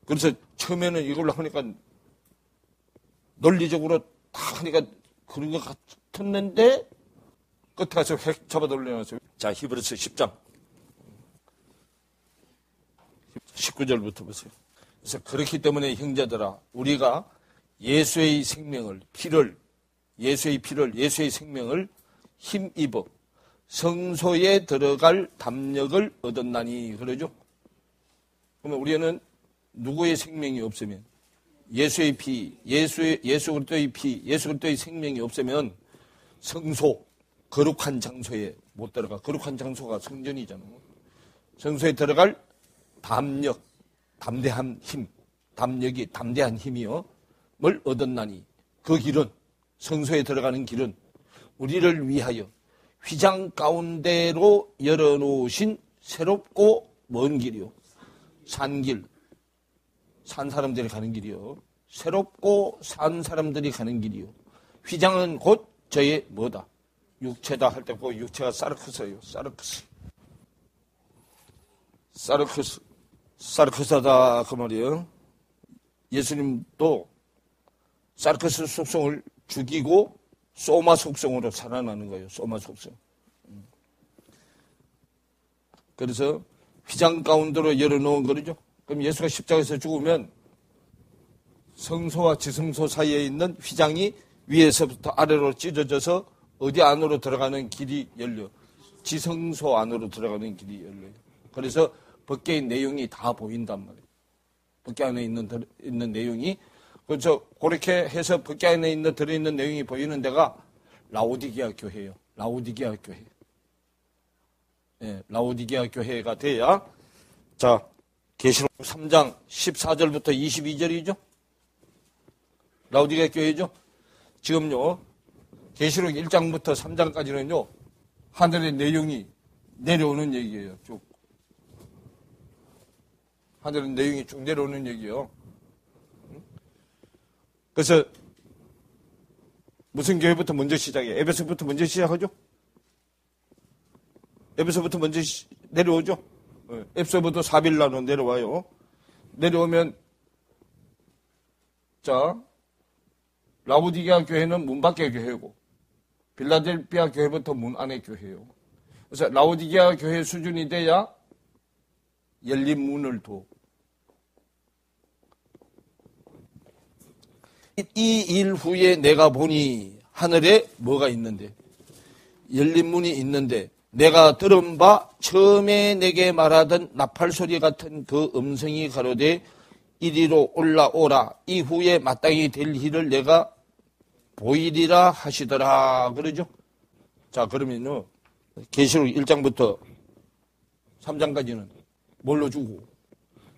그래서 처음에는 이걸로 하니까 논리적으로 다 하니까 그런 것 같았는데 끝에 가서 획 잡아 돌려놨어요. 자, 히브리서 10장 19절부터 보세요. 그래서 그렇기 때문에 형제들아 우리가 예수의 생명을 예수의 생명을 힘입어 성소에 들어갈 담력을 얻었나니 그러죠. 그러면 우리는 누구의 생명이 없으면 예수의 피, 예수 그리스도의 피, 예수 그리스도의 생명이 없으면 성소, 거룩한 장소에 못 들어가. 거룩한 장소가 성전이잖아. 성소에 들어갈 담력, 담대한 힘, 담력이 담대한 힘이요. 뭘 얻었나니 그 길은 성소에 들어가는 길은 우리를 위하여 휘장 가운데로 열어놓으신 새롭고 먼 길이요. 산길. 산 사람들이 가는 길이요. 새롭고 산 사람들이 가는 길이요. 휘장은 곧 저의 뭐다? 육체다 할 때 그 육체가 사르크스예요. 사르크스다 그 말이에요. 예수님도 사르크스 속성을 죽이고 소마 속성으로 살아나는 거예요. 소마 속성. 그래서 휘장 가운데로 열어놓은 거죠. 그럼 예수가 십자가에서 죽으면 성소와 지성소 사이에 있는 휘장이 위에서부터 아래로 찢어져서 어디 안으로 들어가는 길이 열려. 지성소 안으로 들어가는 길이 열려요. 그래서 밖에 내용이 다 보인단 말이에요. 밖에 안에 있는 내용이. 그래서 그렇게 해서 밖에 안에 들어있는 내용이 보이는 데가 라오디게아 교회예요. 라오디게아 교회. 네, 라오디게아 교회가 돼야 자 계시록 3장 14절부터 22절이죠. 라오디게아 교회죠. 지금요. 계시록 1장부터 3장까지는요. 하늘의 내용이 내려오는 얘기예요. 쭉. 하늘의 내용이 쭉 내려오는 얘기예요. 그래서 무슨 교회부터 먼저 시작해요? 에베소부터 먼저 시작하죠? 에베소부터 먼저 내려오죠? 에베소부터 4빌라로 내려와요. 내려오면 자 라오디게아 교회는 문 밖의 교회고 빌라델피아 교회부터 문 안의 교회예요. 그래서 라오디게아 교회 수준이 돼야 열린 문을 둬. 이 일 후에 내가 보니 하늘에 뭐가 있는데 열린 문이 있는데 내가 들은 바 처음에 내게 말하던 나팔소리 같은 그 음성이 가로되 이리로 올라오라. 이후에 마땅히 될 일을 내가 보이리라 하시더라. 그러죠? 자, 그러면요. 계시록 1장부터 3장까지는 뭘로 주고,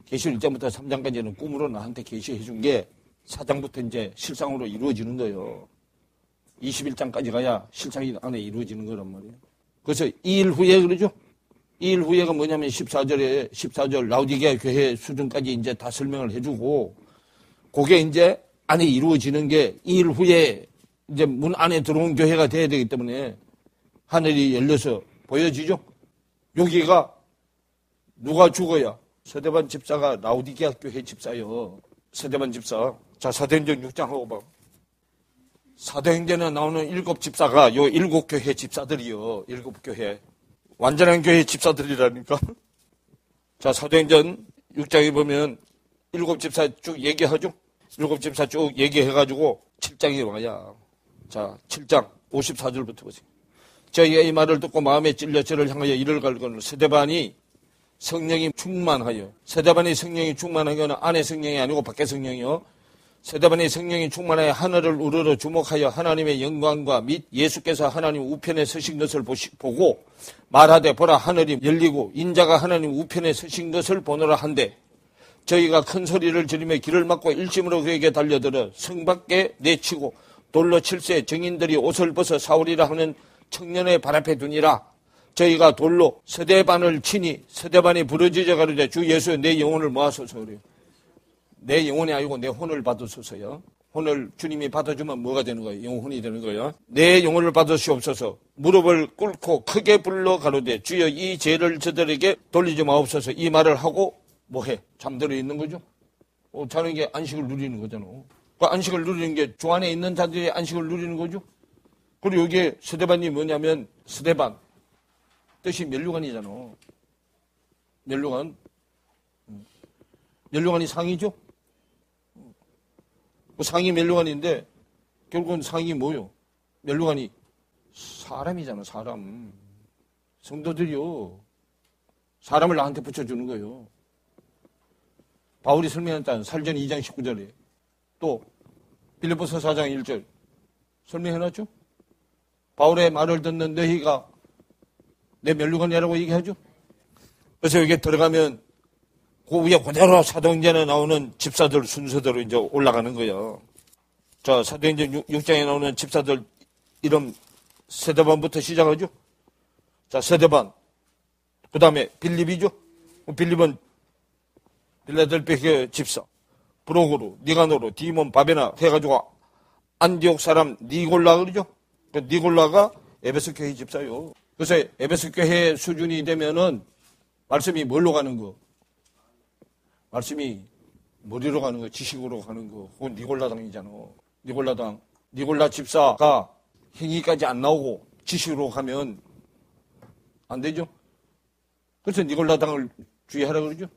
계시록 1장부터 3장까지는 꿈으로 나한테 계시해 준 게 4장부터 이제 실상으로 이루어지는 거예요. 21장까지 가야 실상이 안에 이루어지는 거란 말이에요. 그래서 2일 후에 그러죠? 2일 후에가 뭐냐면 14절 라우디게아 교회 수준까지 이제 다 설명을 해주고, 그게 이제 안에 이루어지는 게 2일 후에 이제 문 안에 들어온 교회가 돼야 되기 때문에 하늘이 열려서 보여지죠? 여기가 누가 죽어야? 서대반 집사가 라우디게아 교회 집사요. 서대반 집사. 자, 사도행전 6장 하고 봐. 사도행전에 나오는 7 집사가 요 7 교회 집사들이요. 7 교회. 완전한 교회 집사들이라니까. 자, 사도행전 6장에 보면 7 집사 쭉 얘기하죠. 7 집사 쭉 얘기해가지고 7장에 와야. 자, 7장 54절부터 보세요. 저희가 이 말을 듣고 마음에 찔려 저를 향하여 이를 갈거늘 스데반이 성령이 충만하여. 스데반이 성령이 충만하여는 안에 성령이 아니고 밖에 성령이요. 스데반이 성령이 충만하여 하늘을 우러러 주목하여 하나님의 영광과 및 예수께서 하나님 우편에 서신 것을 보고 말하되 보라 하늘이 열리고 인자가 하나님 우편에 서신 것을 보노라 한데 저희가 큰 소리를 지르며 길을 막고 일심으로 그에게 달려들어 성 밖에 내치고 돌로 칠세 정인들이 옷을 벗어 사울이라 하는 청년의 발 앞에 두니라. 저희가 돌로 스데반을 치니 스데반이 부러지져 가로되 주 예수 내 영혼을 모아소서 그래요. 내 영혼이 아니고 내 혼을 받으소서요. 혼을 주님이 받아주면 뭐가 되는 거예요? 영혼이 되는 거예요. 내 영혼을 받으시옵소서. 무릎을 꿇고 크게 불러 가로되 주여 이 죄를 저들에게 돌리지 마옵소서. 이 말을 하고 뭐해? 잠들어 있는 거죠. 자는 게 안식을 누리는 거잖아. 그 안식을 누리는 게 주 안에 있는 자들이 안식을 누리는 거죠. 그리고 여기에 스데반이 뭐냐면 스데반 뜻이 면류관이잖아. 면류관. 면류관이 상이죠. 상이 면류관인데 결국은 상이 뭐요? 면류관이 사람이잖아. 사람. 성도들이요. 사람을 나한테 붙여주는 거예요. 바울이 설명했다는 살전 2장 19절에 또 빌립보서 4장 1절 설명해놨죠. 바울의 말을 듣는 너희가 내 면류관이라고 얘기하죠. 그래서 여기에 들어가면 그 위에 그대로 사도행전에 나오는 집사들 순서대로 이제 올라가는 거예요. 자, 사도행전 6장에 나오는 집사들 이름 스데반부터 시작하죠. 자, 스데반. 그 다음에 빌립이죠. 빌립은 빌라델피아 집사. 브로고루, 니가노로, 디몬, 바베나 해가지고 안디옥 사람 니골라 그러죠. 그 니골라가 에베소 교회 집사요. 그래서 에베소 교회 수준이 되면은 말씀이 뭘로 가는 거? 말씀이 머리로 가는 거, 지식으로 가는 거. 그건 니골라당이잖아. 니골라당. 니골라 집사가 행위까지 안 나오고 지식으로 가면 안 되죠. 그래서 니골라당을 주의하라 그러죠.